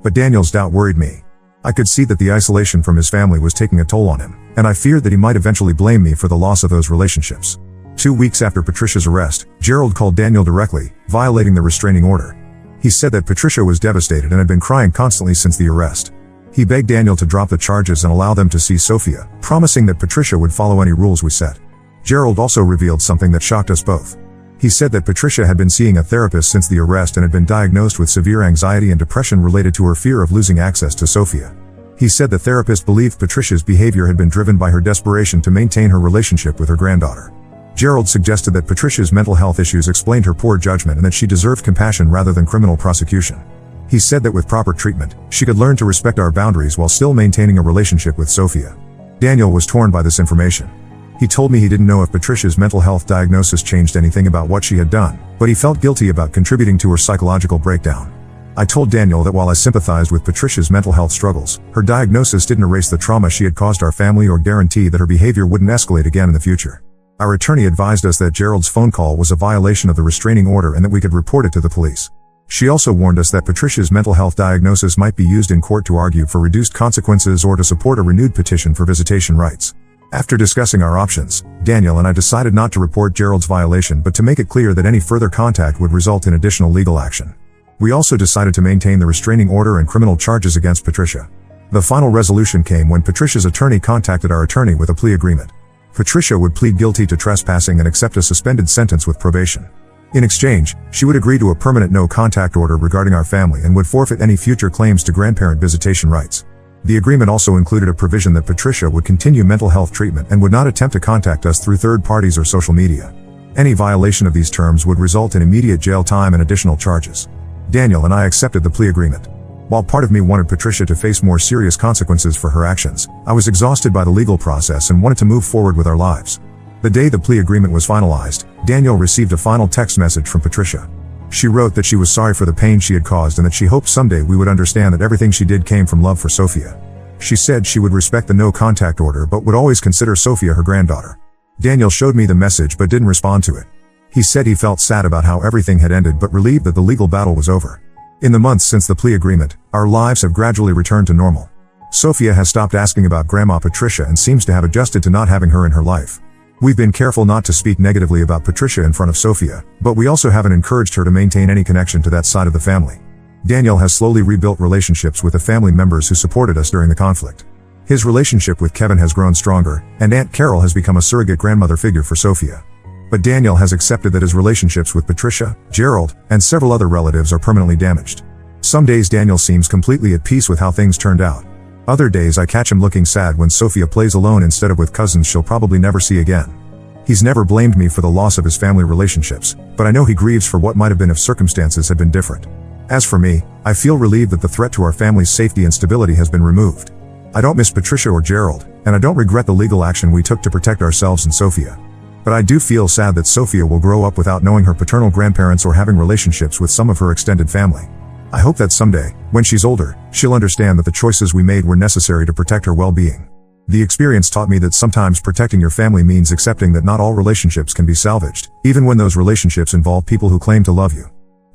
But Daniel's doubt worried me. I could see that the isolation from his family was taking a toll on him, and I feared that he might eventually blame me for the loss of those relationships. 2 weeks after Patricia's arrest, Gerald called Daniel directly, violating the restraining order. He said that Patricia was devastated and had been crying constantly since the arrest. He begged Daniel to drop the charges and allow them to see Sophia, promising that Patricia would follow any rules we set. Gerald also revealed something that shocked us both. He said that Patricia had been seeing a therapist since the arrest and had been diagnosed with severe anxiety and depression related to her fear of losing access to Sophia. He said the therapist believed Patricia's behavior had been driven by her desperation to maintain her relationship with her granddaughter. Gerald suggested that Patricia's mental health issues explained her poor judgment and that she deserved compassion rather than criminal prosecution. He said that with proper treatment, she could learn to respect our boundaries while still maintaining a relationship with Sophia. Daniel was torn by this information. He told me he didn't know if Patricia's mental health diagnosis changed anything about what she had done, but he felt guilty about contributing to her psychological breakdown. I told Daniel that while I sympathized with Patricia's mental health struggles, her diagnosis didn't erase the trauma she had caused our family or guarantee that her behavior wouldn't escalate again in the future. Our attorney advised us that Gerald's phone call was a violation of the restraining order and that we could report it to the police. She also warned us that Patricia's mental health diagnosis might be used in court to argue for reduced consequences or to support a renewed petition for visitation rights. After discussing our options, Daniel and I decided not to report Gerald's violation but to make it clear that any further contact would result in additional legal action. We also decided to maintain the restraining order and criminal charges against Patricia. The final resolution came when Patricia's attorney contacted our attorney with a plea agreement. Patricia would plead guilty to trespassing and accept a suspended sentence with probation. In exchange, she would agree to a permanent no-contact order regarding our family and would forfeit any future claims to grandparent visitation rights. The agreement also included a provision that Patricia would continue mental health treatment and would not attempt to contact us through third parties or social media. Any violation of these terms would result in immediate jail time and additional charges. Daniel and I accepted the plea agreement. While part of me wanted Patricia to face more serious consequences for her actions, I was exhausted by the legal process and wanted to move forward with our lives. The day the plea agreement was finalized, Daniel received a final text message from Patricia. She wrote that she was sorry for the pain she had caused and that she hoped someday we would understand that everything she did came from love for Sophia. She said she would respect the no-contact order but would always consider Sophia her granddaughter. Daniel showed me the message but didn't respond to it. He said he felt sad about how everything had ended but relieved that the legal battle was over. In the months since the plea agreement, our lives have gradually returned to normal. Sophia has stopped asking about Grandma Patricia and seems to have adjusted to not having her in her life. We've been careful not to speak negatively about Patricia in front of Sophia, but we also haven't encouraged her to maintain any connection to that side of the family. Daniel has slowly rebuilt relationships with the family members who supported us during the conflict. His relationship with Kevin has grown stronger, and Aunt Carol has become a surrogate grandmother figure for Sophia. But Daniel has accepted that his relationships with Patricia, Gerald, and several other relatives are permanently damaged. Some days Daniel seems completely at peace with how things turned out. Other days I catch him looking sad when Sophia plays alone instead of with cousins she'll probably never see again. He's never blamed me for the loss of his family relationships, but I know he grieves for what might have been if circumstances had been different. As for me, I feel relieved that the threat to our family's safety and stability has been removed. I don't miss Patricia or Gerald, and I don't regret the legal action we took to protect ourselves and Sophia. But I do feel sad that Sophia will grow up without knowing her paternal grandparents or having relationships with some of her extended family. I hope that someday, when she's older, she'll understand that the choices we made were necessary to protect her well-being. The experience taught me that sometimes protecting your family means accepting that not all relationships can be salvaged, even when those relationships involve people who claim to love you.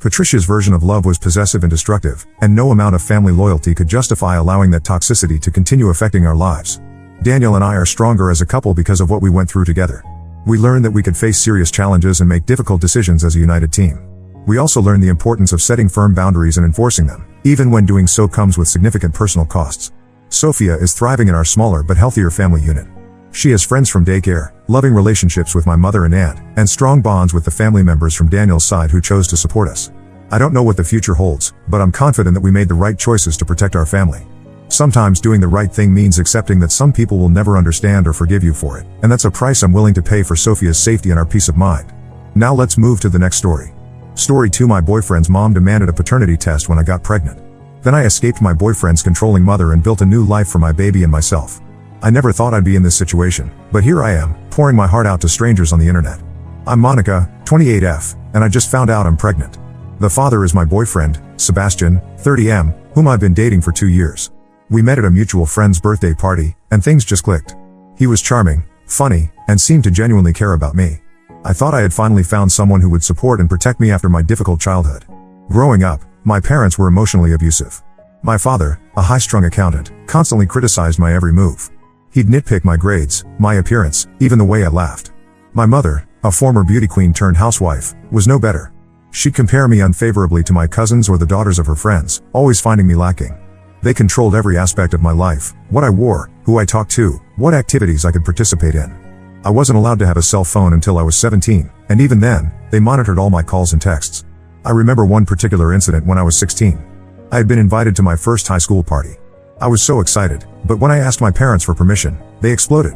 Patricia's version of love was possessive and destructive, and no amount of family loyalty could justify allowing that toxicity to continue affecting our lives. Daniel and I are stronger as a couple because of what we went through together. We learned that we could face serious challenges and make difficult decisions as a united team. We also learned the importance of setting firm boundaries and enforcing them, even when doing so comes with significant personal costs. Sophia is thriving in our smaller but healthier family unit. She has friends from daycare, loving relationships with my mother and aunt, and strong bonds with the family members from Daniel's side who chose to support us. I don't know what the future holds, but I'm confident that we made the right choices to protect our family. Sometimes doing the right thing means accepting that some people will never understand or forgive you for it, and that's a price I'm willing to pay for Sophia's safety and our peace of mind. Now let's move to the next story. Story 2. My boyfriend's mom demanded a paternity test when I got pregnant. Then I escaped my boyfriend's controlling mother and built a new life for my baby and myself. I never thought I'd be in this situation, but here I am, pouring my heart out to strangers on the internet. I'm Monica, 28F, and I just found out I'm pregnant. The father is my boyfriend, Sebastian, 30M, whom I've been dating for 2 years. We met at a mutual friend's birthday party, and things just clicked. He was charming, funny, and seemed to genuinely care about me. I thought I had finally found someone who would support and protect me after my difficult childhood. Growing up, my parents were emotionally abusive. My father, a high-strung accountant, constantly criticized my every move. He'd nitpick my grades, my appearance, even the way I laughed. My mother, a former beauty queen turned housewife, was no better. She'd compare me unfavorably to my cousins or the daughters of her friends, always finding me lacking. They controlled every aspect of my life, what I wore, who I talked to, what activities I could participate in. I wasn't allowed to have a cell phone until I was 17, and even then, they monitored all my calls and texts. I remember one particular incident when I was 16. I had been invited to my first high school party. I was so excited, but when I asked my parents for permission, they exploded.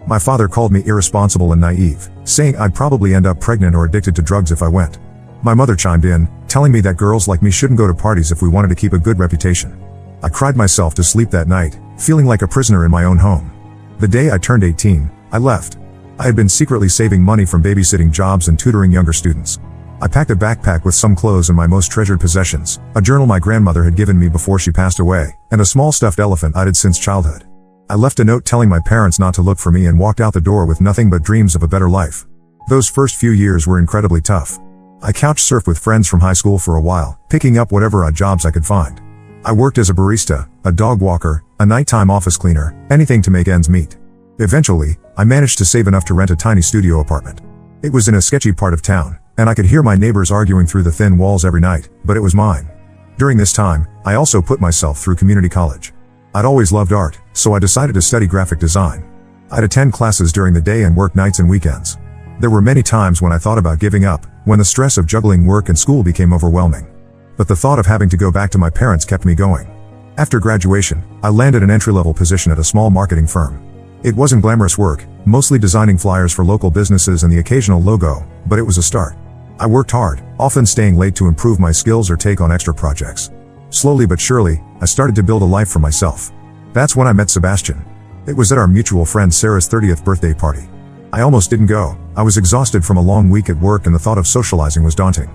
My father called me irresponsible and naive, saying I'd probably end up pregnant or addicted to drugs if I went. My mother chimed in, telling me that girls like me shouldn't go to parties if we wanted to keep a good reputation. I cried myself to sleep that night, feeling like a prisoner in my own home. The day I turned 18, I left. I had been secretly saving money from babysitting jobs and tutoring younger students. I packed a backpack with some clothes and my most treasured possessions, a journal my grandmother had given me before she passed away, and a small stuffed elephant I'd had since childhood. I left a note telling my parents not to look for me and walked out the door with nothing but dreams of a better life. Those first few years were incredibly tough. I couch surfed with friends from high school for a while, picking up whatever odd jobs I could find. I worked as a barista, a dog walker, a nighttime office cleaner, anything to make ends meet. Eventually, I managed to save enough to rent a tiny studio apartment. It was in a sketchy part of town, and I could hear my neighbors arguing through the thin walls every night, but it was mine. During this time, I also put myself through community college. I'd always loved art, so I decided to study graphic design. I'd attend classes during the day and work nights and weekends. There were many times when I thought about giving up, when the stress of juggling work and school became overwhelming. But the thought of having to go back to my parents kept me going. After graduation, I landed an entry-level position at a small marketing firm. It wasn't glamorous work, mostly designing flyers for local businesses and the occasional logo, but it was a start. I worked hard, often staying late to improve my skills or take on extra projects. Slowly but surely, I started to build a life for myself. That's when I met Sebastian. It was at our mutual friend Sarah's 30th birthday party. I almost didn't go. I was exhausted from a long week at work and the thought of socializing was daunting.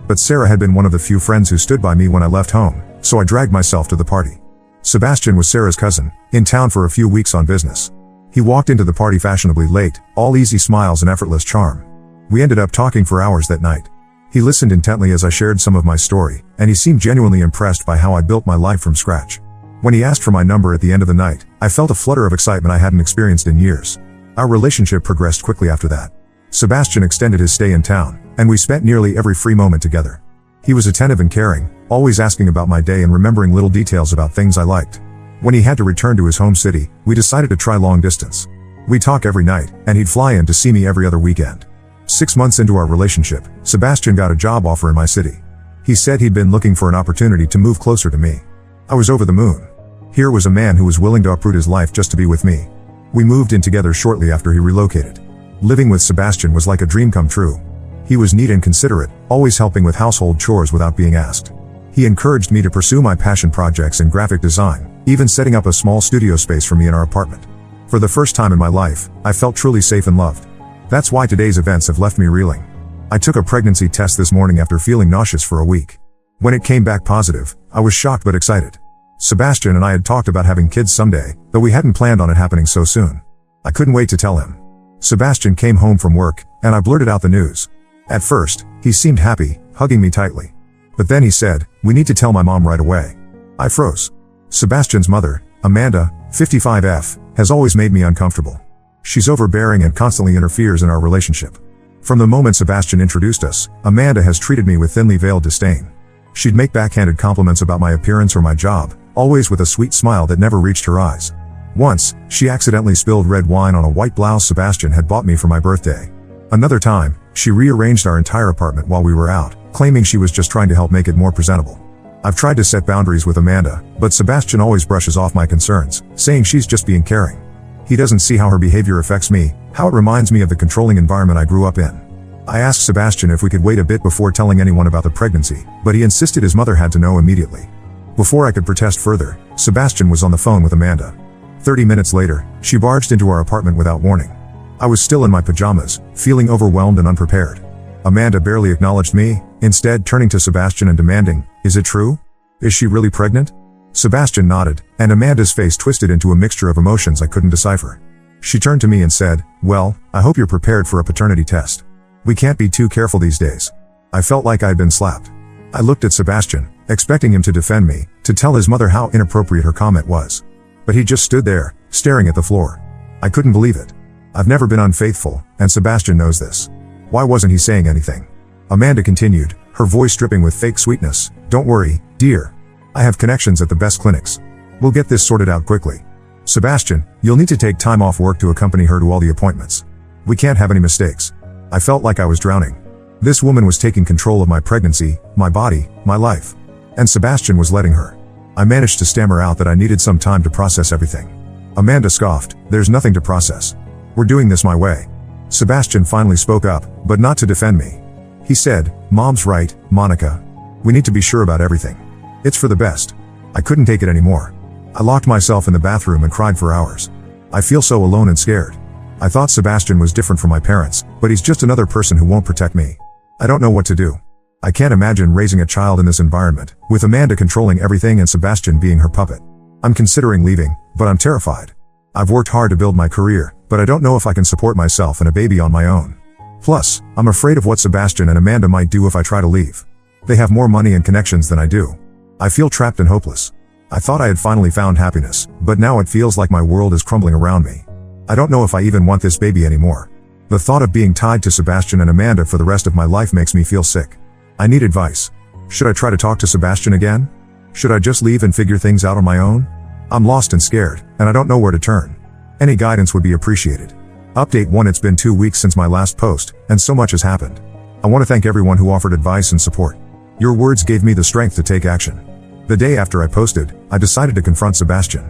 But Sarah had been one of the few friends who stood by me when I left home, so I dragged myself to the party. Sebastian was Sarah's cousin, in town for a few weeks on business. He walked into the party fashionably late, all easy smiles and effortless charm. We ended up talking for hours that night. He listened intently as I shared some of my story, and he seemed genuinely impressed by how I built my life from scratch. When he asked for my number at the end of the night, I felt a flutter of excitement I hadn't experienced in years. Our relationship progressed quickly after that. Sebastian extended his stay in town, and we spent nearly every free moment together. He was attentive and caring, always asking about my day and remembering little details about things I liked. When he had to return to his home city, we decided to try long distance. We'd talk every night, and he'd fly in to see me every other weekend. 6 months into our relationship, Sebastian got a job offer in my city. He said he'd been looking for an opportunity to move closer to me. I was over the moon. Here was a man who was willing to uproot his life just to be with me. We moved in together shortly after he relocated. Living with Sebastian was like a dream come true. He was neat and considerate, always helping with household chores without being asked. He encouraged me to pursue my passion projects in graphic design, even setting up a small studio space for me in our apartment. For the first time in my life, I felt truly safe and loved. That's why today's events have left me reeling. I took a pregnancy test this morning after feeling nauseous for a week. When it came back positive, I was shocked but excited. Sebastian and I had talked about having kids someday, though we hadn't planned on it happening so soon. I couldn't wait to tell him. Sebastian came home from work, and I blurted out the news. At first, he seemed happy, hugging me tightly. But then he said, "We need to tell my mom right away." I froze. Sebastian's mother, Amanda, 55F, has always made me uncomfortable. She's overbearing and constantly interferes in our relationship. From the moment Sebastian introduced us, Amanda has treated me with thinly veiled disdain. She'd make backhanded compliments about my appearance or my job, always with a sweet smile that never reached her eyes. Once, she accidentally spilled red wine on a white blouse Sebastian had bought me for my birthday. Another time, she rearranged our entire apartment while we were out, claiming she was just trying to help make it more presentable. I've tried to set boundaries with Amanda, but Sebastian always brushes off my concerns, saying she's just being caring. He doesn't see how her behavior affects me, how it reminds me of the controlling environment I grew up in. I asked Sebastian if we could wait a bit before telling anyone about the pregnancy, but he insisted his mother had to know immediately. Before I could protest further, Sebastian was on the phone with Amanda. 30 minutes later, she barged into our apartment without warning. I was still in my pajamas, feeling overwhelmed and unprepared. Amanda barely acknowledged me, instead turning to Sebastian and demanding, "Is it true? Is she really pregnant?" Sebastian nodded, and Amanda's face twisted into a mixture of emotions I couldn't decipher. She turned to me and said, "Well, I hope you're prepared for a paternity test. We can't be too careful these days." I felt like I'd been slapped. I looked at Sebastian, expecting him to defend me, to tell his mother how inappropriate her comment was. But he just stood there, staring at the floor. I couldn't believe it. I've never been unfaithful, and Sebastian knows this. Why wasn't he saying anything? Amanda continued, her voice dripping with fake sweetness. "Don't worry, dear. I have connections at the best clinics. We'll get this sorted out quickly. Sebastian, you'll need to take time off work to accompany her to all the appointments. We can't have any mistakes." I felt like I was drowning. This woman was taking control of my pregnancy, my body, my life. And Sebastian was letting her. I managed to stammer out that I needed some time to process everything. Amanda scoffed, "There's nothing to process. We're doing this my way." Sebastian finally spoke up, but not to defend me. He said, "Mom's right, Monica. We need to be sure about everything. It's for the best." I couldn't take it anymore. I locked myself in the bathroom and cried for hours. I feel so alone and scared. I thought Sebastian was different from my parents, but he's just another person who won't protect me. I don't know what to do. I can't imagine raising a child in this environment, with Amanda controlling everything and Sebastian being her puppet. I'm considering leaving, but I'm terrified. I've worked hard to build my career, but I don't know if I can support myself and a baby on my own. Plus, I'm afraid of what Sebastian and Amanda might do if I try to leave. They have more money and connections than I do. I feel trapped and hopeless. I thought I had finally found happiness, but now it feels like my world is crumbling around me. I don't know if I even want this baby anymore. The thought of being tied to Sebastian and Amanda for the rest of my life makes me feel sick. I need advice. Should I try to talk to Sebastian again? Should I just leave and figure things out on my own? I'm lost and scared, and I don't know where to turn. Any guidance would be appreciated. Update 1. It's been 2 weeks since my last post, and so much has happened. I want to thank everyone who offered advice and support. Your words gave me the strength to take action. The day after I posted, I decided to confront Sebastian.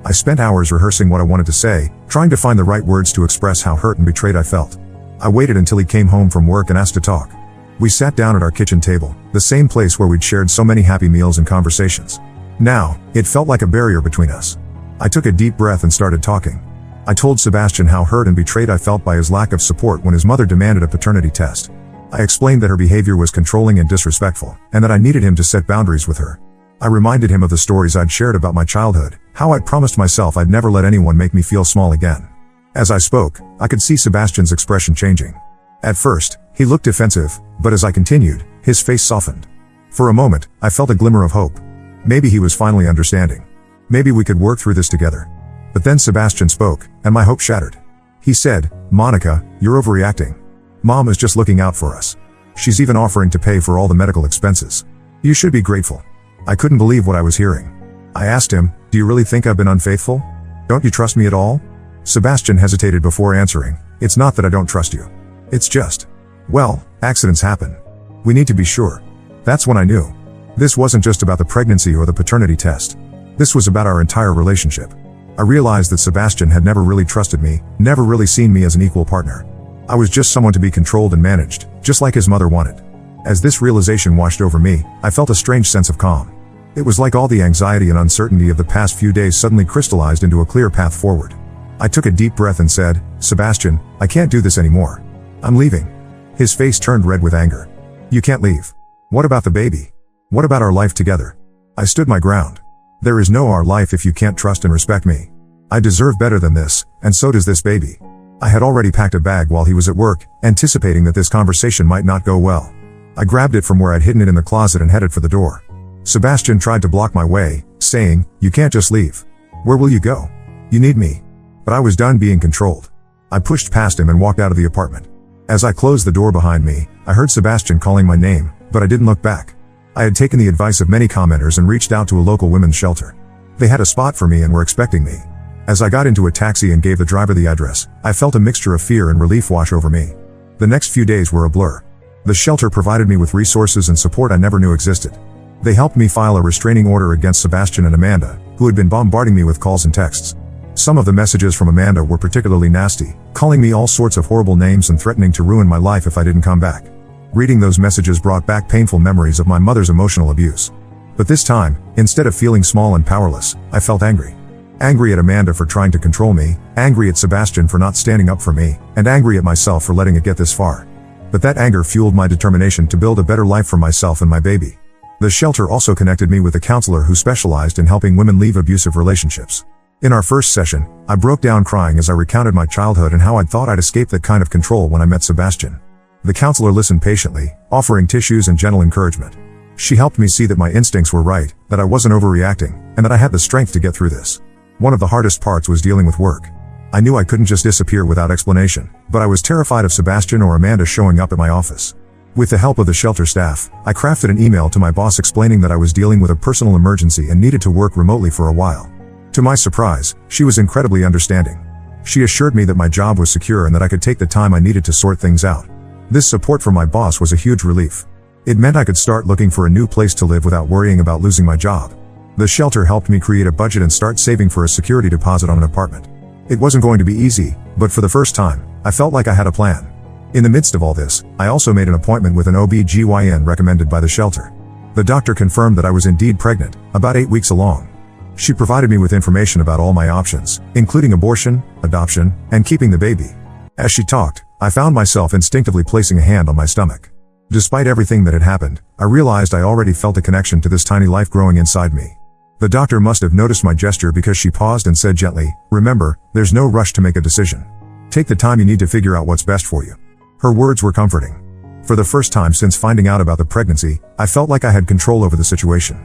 I spent hours rehearsing what I wanted to say, trying to find the right words to express how hurt and betrayed I felt. I waited until he came home from work and asked to talk. We sat down at our kitchen table, the same place where we'd shared so many happy meals and conversations. Now, it felt like a barrier between us. I took a deep breath and started talking. I told Sebastian how hurt and betrayed I felt by his lack of support when his mother demanded a paternity test. I explained that her behavior was controlling and disrespectful, and that I needed him to set boundaries with her. I reminded him of the stories I'd shared about my childhood, how I'd promised myself I'd never let anyone make me feel small again. As I spoke, I could see Sebastian's expression changing. At first, he looked defensive, but as I continued, his face softened. For a moment, I felt a glimmer of hope. Maybe he was finally understanding. Maybe we could work through this together. But then Sebastian spoke, and my hope shattered. He said, "Monica, you're overreacting. Mom is just looking out for us. She's even offering to pay for all the medical expenses. You should be grateful." I couldn't believe what I was hearing. I asked him, "Do you really think I've been unfaithful? Don't you trust me at all?" Sebastian hesitated before answering, "It's not that I don't trust you. It's just, well, accidents happen. We need to be sure." That's when I knew. This wasn't just about the pregnancy or the paternity test. This was about our entire relationship. I realized that Sebastian had never really trusted me, never really seen me as an equal partner. I was just someone to be controlled and managed, just like his mother wanted. As this realization washed over me, I felt a strange sense of calm. It was like all the anxiety and uncertainty of the past few days suddenly crystallized into a clear path forward. I took a deep breath and said, "Sebastian, I can't do this anymore. I'm leaving." His face turned red with anger. "You can't leave. What about the baby? What about our life together?" I stood my ground. There is no our life if you can't trust and respect me. I deserve better than this, and so does this baby. I had already packed a bag while he was at work, anticipating that this conversation might not go well. I grabbed it from where I'd hidden it in the closet and headed for the door. Sebastian tried to block my way, saying, "You can't just leave. Where will you go? You need me." But I was done being controlled. I pushed past him and walked out of the apartment. As I closed the door behind me, I heard Sebastian calling my name, but I didn't look back. I had taken the advice of many commenters and reached out to a local women's shelter. They had a spot for me and were expecting me. As I got into a taxi and gave the driver the address, I felt a mixture of fear and relief wash over me. The next few days were a blur. The shelter provided me with resources and support I never knew existed. They helped me file a restraining order against Sebastian and Amanda, who had been bombarding me with calls and texts. Some of the messages from Amanda were particularly nasty, calling me all sorts of horrible names and threatening to ruin my life if I didn't come back. Reading those messages brought back painful memories of my mother's emotional abuse. But this time, instead of feeling small and powerless, I felt angry. Angry at Amanda for trying to control me, angry at Sebastian for not standing up for me, and angry at myself for letting it get this far. But that anger fueled my determination to build a better life for myself and my baby. The shelter also connected me with a counselor who specialized in helping women leave abusive relationships. In our first session, I broke down crying as I recounted my childhood and how I'd thought I'd escaped that kind of control when I met Sebastian. The counselor listened patiently, offering tissues and gentle encouragement. She helped me see that my instincts were right, that I wasn't overreacting, and that I had the strength to get through this. One of the hardest parts was dealing with work. I knew I couldn't just disappear without explanation, but I was terrified of Sebastian or Amanda showing up at my office. With the help of the shelter staff, I crafted an email to my boss explaining that I was dealing with a personal emergency and needed to work remotely for a while. To my surprise, she was incredibly understanding. She assured me that my job was secure and that I could take the time I needed to sort things out. This support from my boss was a huge relief. It meant I could start looking for a new place to live without worrying about losing my job. The shelter helped me create a budget and start saving for a security deposit on an apartment. It wasn't going to be easy, but for the first time, I felt like I had a plan. In the midst of all this, I also made an appointment with an OB/GYN recommended by the shelter. The doctor confirmed that I was indeed pregnant, about 8 weeks along. She provided me with information about all my options, including abortion, adoption, and keeping the baby. As she talked, I found myself instinctively placing a hand on my stomach. Despite everything that had happened, I realized I already felt a connection to this tiny life growing inside me. The doctor must have noticed my gesture because she paused and said gently, "Remember, there's no rush to make a decision. Take the time you need to figure out what's best for you." Her words were comforting. For the first time since finding out about the pregnancy, I felt like I had control over the situation.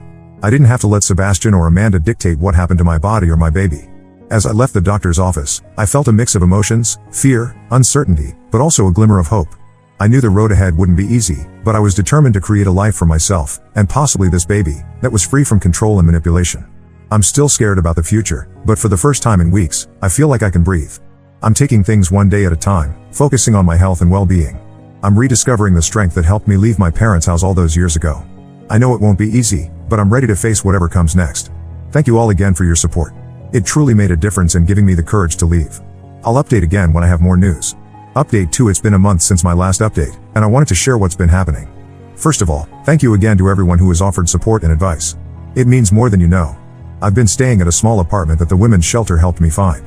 I didn't have to let Sebastian or Amanda dictate what happened to my body or my baby. As I left the doctor's office, I felt a mix of emotions, fear, uncertainty, but also a glimmer of hope. I knew the road ahead wouldn't be easy, but I was determined to create a life for myself, and possibly this baby, that was free from control and manipulation. I'm still scared about the future, but for the first time in weeks, I feel like I can breathe. I'm taking things one day at a time, focusing on my health and well-being. I'm rediscovering the strength that helped me leave my parents' house all those years ago. I know it won't be easy, but I'm ready to face whatever comes next. Thank you all again for your support. It truly made a difference in giving me the courage to leave. I'll update again when I have more news. Update 2: It's been a month since my last update, and I wanted to share what's been happening. First of all, thank you again to everyone who has offered support and advice. It means more than you know. I've been staying at a small apartment that the women's shelter helped me find.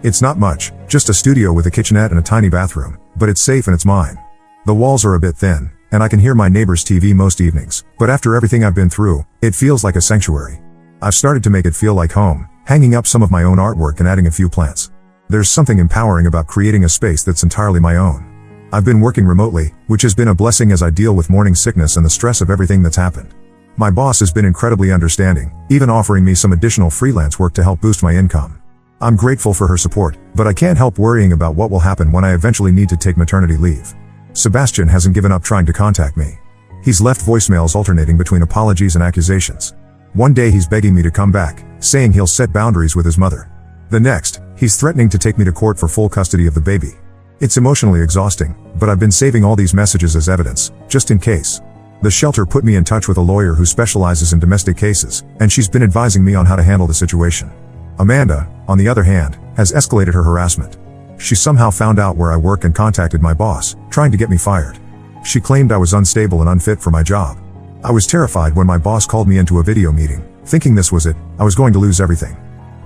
It's not much, just a studio with a kitchenette and a tiny bathroom, but it's safe and it's mine. The walls are a bit thin, and I can hear my neighbor's TV most evenings, but after everything I've been through, it feels like a sanctuary. I've started to make it feel like home, hanging up some of my own artwork and adding a few plants. There's something empowering about creating a space that's entirely my own. I've been working remotely, which has been a blessing as I deal with morning sickness and the stress of everything that's happened. My boss has been incredibly understanding, even offering me some additional freelance work to help boost my income. I'm grateful for her support, but I can't help worrying about what will happen when I eventually need to take maternity leave. Sebastian hasn't given up trying to contact me. He's left voicemails alternating between apologies and accusations. One day he's begging me to come back, saying he'll set boundaries with his mother. The next, he's threatening to take me to court for full custody of the baby. It's emotionally exhausting, but I've been saving all these messages as evidence, just in case. The shelter put me in touch with a lawyer who specializes in domestic cases, and she's been advising me on how to handle the situation. Amanda, on the other hand, has escalated her harassment. She somehow found out where I work and contacted my boss, trying to get me fired. She claimed I was unstable and unfit for my job. I was terrified when my boss called me into a video meeting, thinking this was it, I was going to lose everything.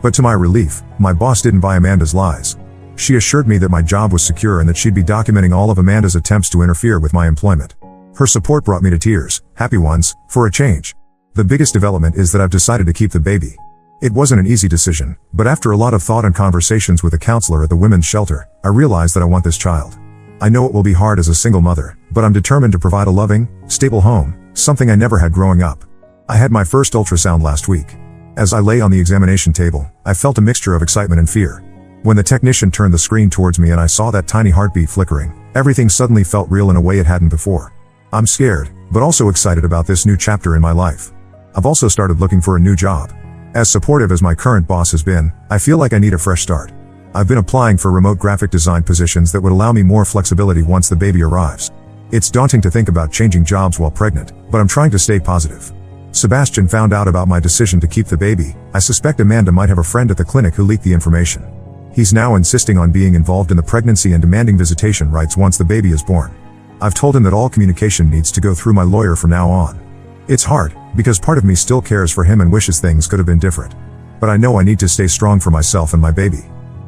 But to my relief, my boss didn't buy Amanda's lies. She assured me that my job was secure and that she'd be documenting all of Amanda's attempts to interfere with my employment. Her support brought me to tears, happy ones, for a change. The biggest development is that I've decided to keep the baby. It wasn't an easy decision, but after a lot of thought and conversations with a counselor at the women's shelter, I realized that I want this child. I know it will be hard as a single mother, but I'm determined to provide a loving, stable home, something I never had growing up. I had my first ultrasound last week. As I lay on the examination table, I felt a mixture of excitement and fear. When the technician turned the screen towards me and I saw that tiny heartbeat flickering, everything suddenly felt real in a way it hadn't before. I'm scared, but also excited about this new chapter in my life. I've also started looking for a new job. As supportive as my current boss has been, I feel like I need a fresh start. I've been applying for remote graphic design positions that would allow me more flexibility once the baby arrives. It's daunting to think about changing jobs while pregnant, but I'm trying to stay positive. Sebastian found out about my decision to keep the baby. I suspect Amanda might have a friend at the clinic who leaked the information. He's now insisting on being involved in the pregnancy and demanding visitation rights once the baby is born. I've told him that all communication needs to go through my lawyer from now on. It's hard, because part of me still cares for him and wishes things could have been different. But I know I need to stay strong for myself and my baby.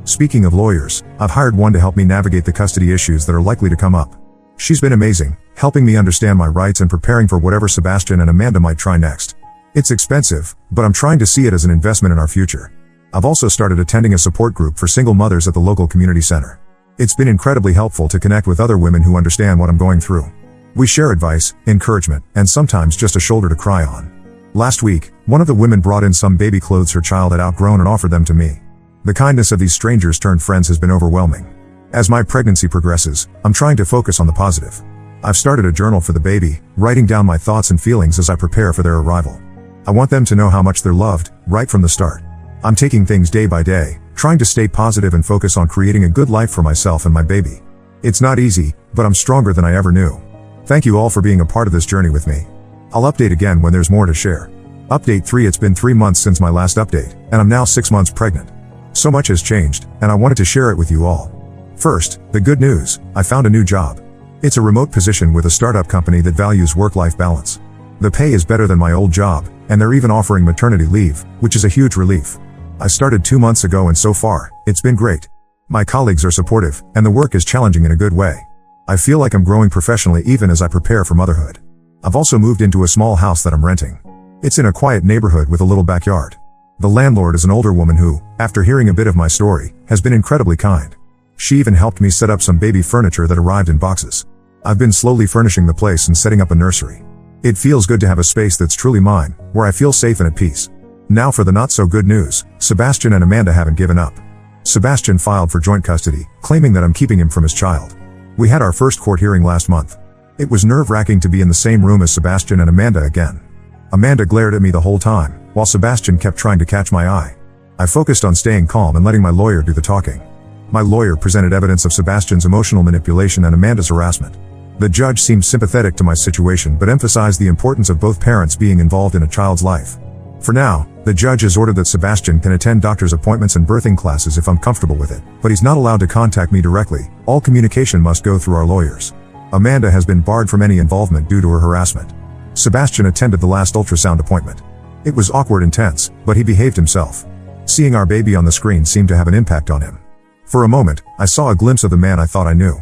Speaking of lawyers, I've hired one to help me navigate the custody issues that are likely to come up. She's been amazing, helping me understand my rights and preparing for whatever Sebastian and Amanda might try next. It's expensive, but I'm trying to see it as an investment in our future. I've also started attending a support group for single mothers at the local community center. It's been incredibly helpful to connect with other women who understand what I'm going through. We share advice, encouragement, and sometimes just a shoulder to cry on. Last week, one of the women brought in some baby clothes her child had outgrown and offered them to me. The kindness of these strangers turned friends has been overwhelming. As my pregnancy progresses, I'm trying to focus on the positive. I've started a journal for the baby, writing down my thoughts and feelings as I prepare for their arrival. I want them to know how much they're loved, right from the start. I'm taking things day by day, trying to stay positive and focus on creating a good life for myself and my baby. It's not easy, but I'm stronger than I ever knew. Thank you all for being a part of this journey with me. I'll update again when there's more to share. Update 3. It's been 3 months since my last update, and I'm now 6 months pregnant. So much has changed, and I wanted to share it with you all. First, the good news: I found a new job. It's a remote position with a startup company that values work-life balance. The pay is better than my old job, and they're even offering maternity leave, which is a huge relief. I started 2 months ago and so far, it's been great. My colleagues are supportive, and the work is challenging in a good way. I feel like I'm growing professionally even as I prepare for motherhood. I've also moved into a small house that I'm renting. It's in a quiet neighborhood with a little backyard. The landlord is an older woman who, after hearing a bit of my story, has been incredibly kind. She even helped me set up some baby furniture that arrived in boxes. I've been slowly furnishing the place and setting up a nursery. It feels good to have a space that's truly mine, where I feel safe and at peace. Now for the not-so-good news: Sebastian and Amanda haven't given up. Sebastian filed for joint custody, claiming that I'm keeping him from his child. We had our first court hearing last month. It was nerve-wracking to be in the same room as Sebastian and Amanda again. Amanda glared at me the whole time, while Sebastian kept trying to catch my eye. I focused on staying calm and letting my lawyer do the talking. My lawyer presented evidence of Sebastian's emotional manipulation and Amanda's harassment. The judge seemed sympathetic to my situation but emphasized the importance of both parents being involved in a child's life. For now, the judge has ordered that Sebastian can attend doctor's appointments and birthing classes if I'm comfortable with it, but he's not allowed to contact me directly. All communication must go through our lawyers. Amanda has been barred from any involvement due to her harassment. Sebastian attended the last ultrasound appointment. It was awkward and tense, but he behaved himself. Seeing our baby on the screen seemed to have an impact on him. For a moment, I saw a glimpse of the man I thought I knew.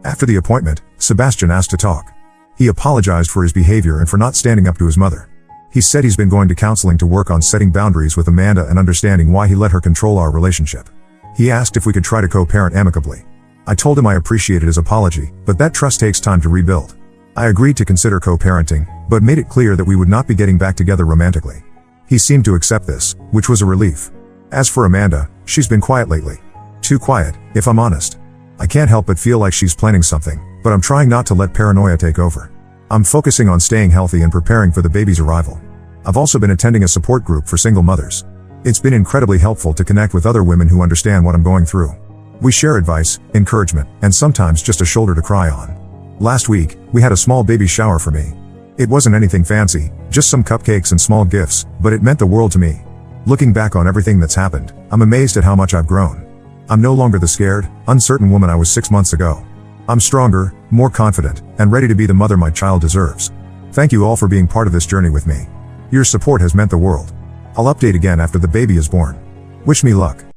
After the appointment, Sebastian asked to talk. He apologized for his behavior and for not standing up to his mother. He said he's been going to counseling to work on setting boundaries with Amanda and understanding why he let her control our relationship. He asked if we could try to co-parent amicably. I told him I appreciated his apology, but that trust takes time to rebuild. I agreed to consider co-parenting, but made it clear that we would not be getting back together romantically. He seemed to accept this, which was a relief. As for Amanda, she's been quiet lately. Too quiet, if I'm honest. I can't help but feel like she's planning something, but I'm trying not to let paranoia take over. I'm focusing on staying healthy and preparing for the baby's arrival. I've also been attending a support group for single mothers. It's been incredibly helpful to connect with other women who understand what I'm going through. We share advice, encouragement, and sometimes just a shoulder to cry on. Last week, we had a small baby shower for me. It wasn't anything fancy, just some cupcakes and small gifts, but it meant the world to me. Looking back on everything that's happened, I'm amazed at how much I've grown. I'm no longer the scared, uncertain woman I was 6 months ago. I'm stronger, more confident, and ready to be the mother my child deserves. Thank you all for being part of this journey with me. Your support has meant the world. I'll update again after the baby is born. Wish me luck.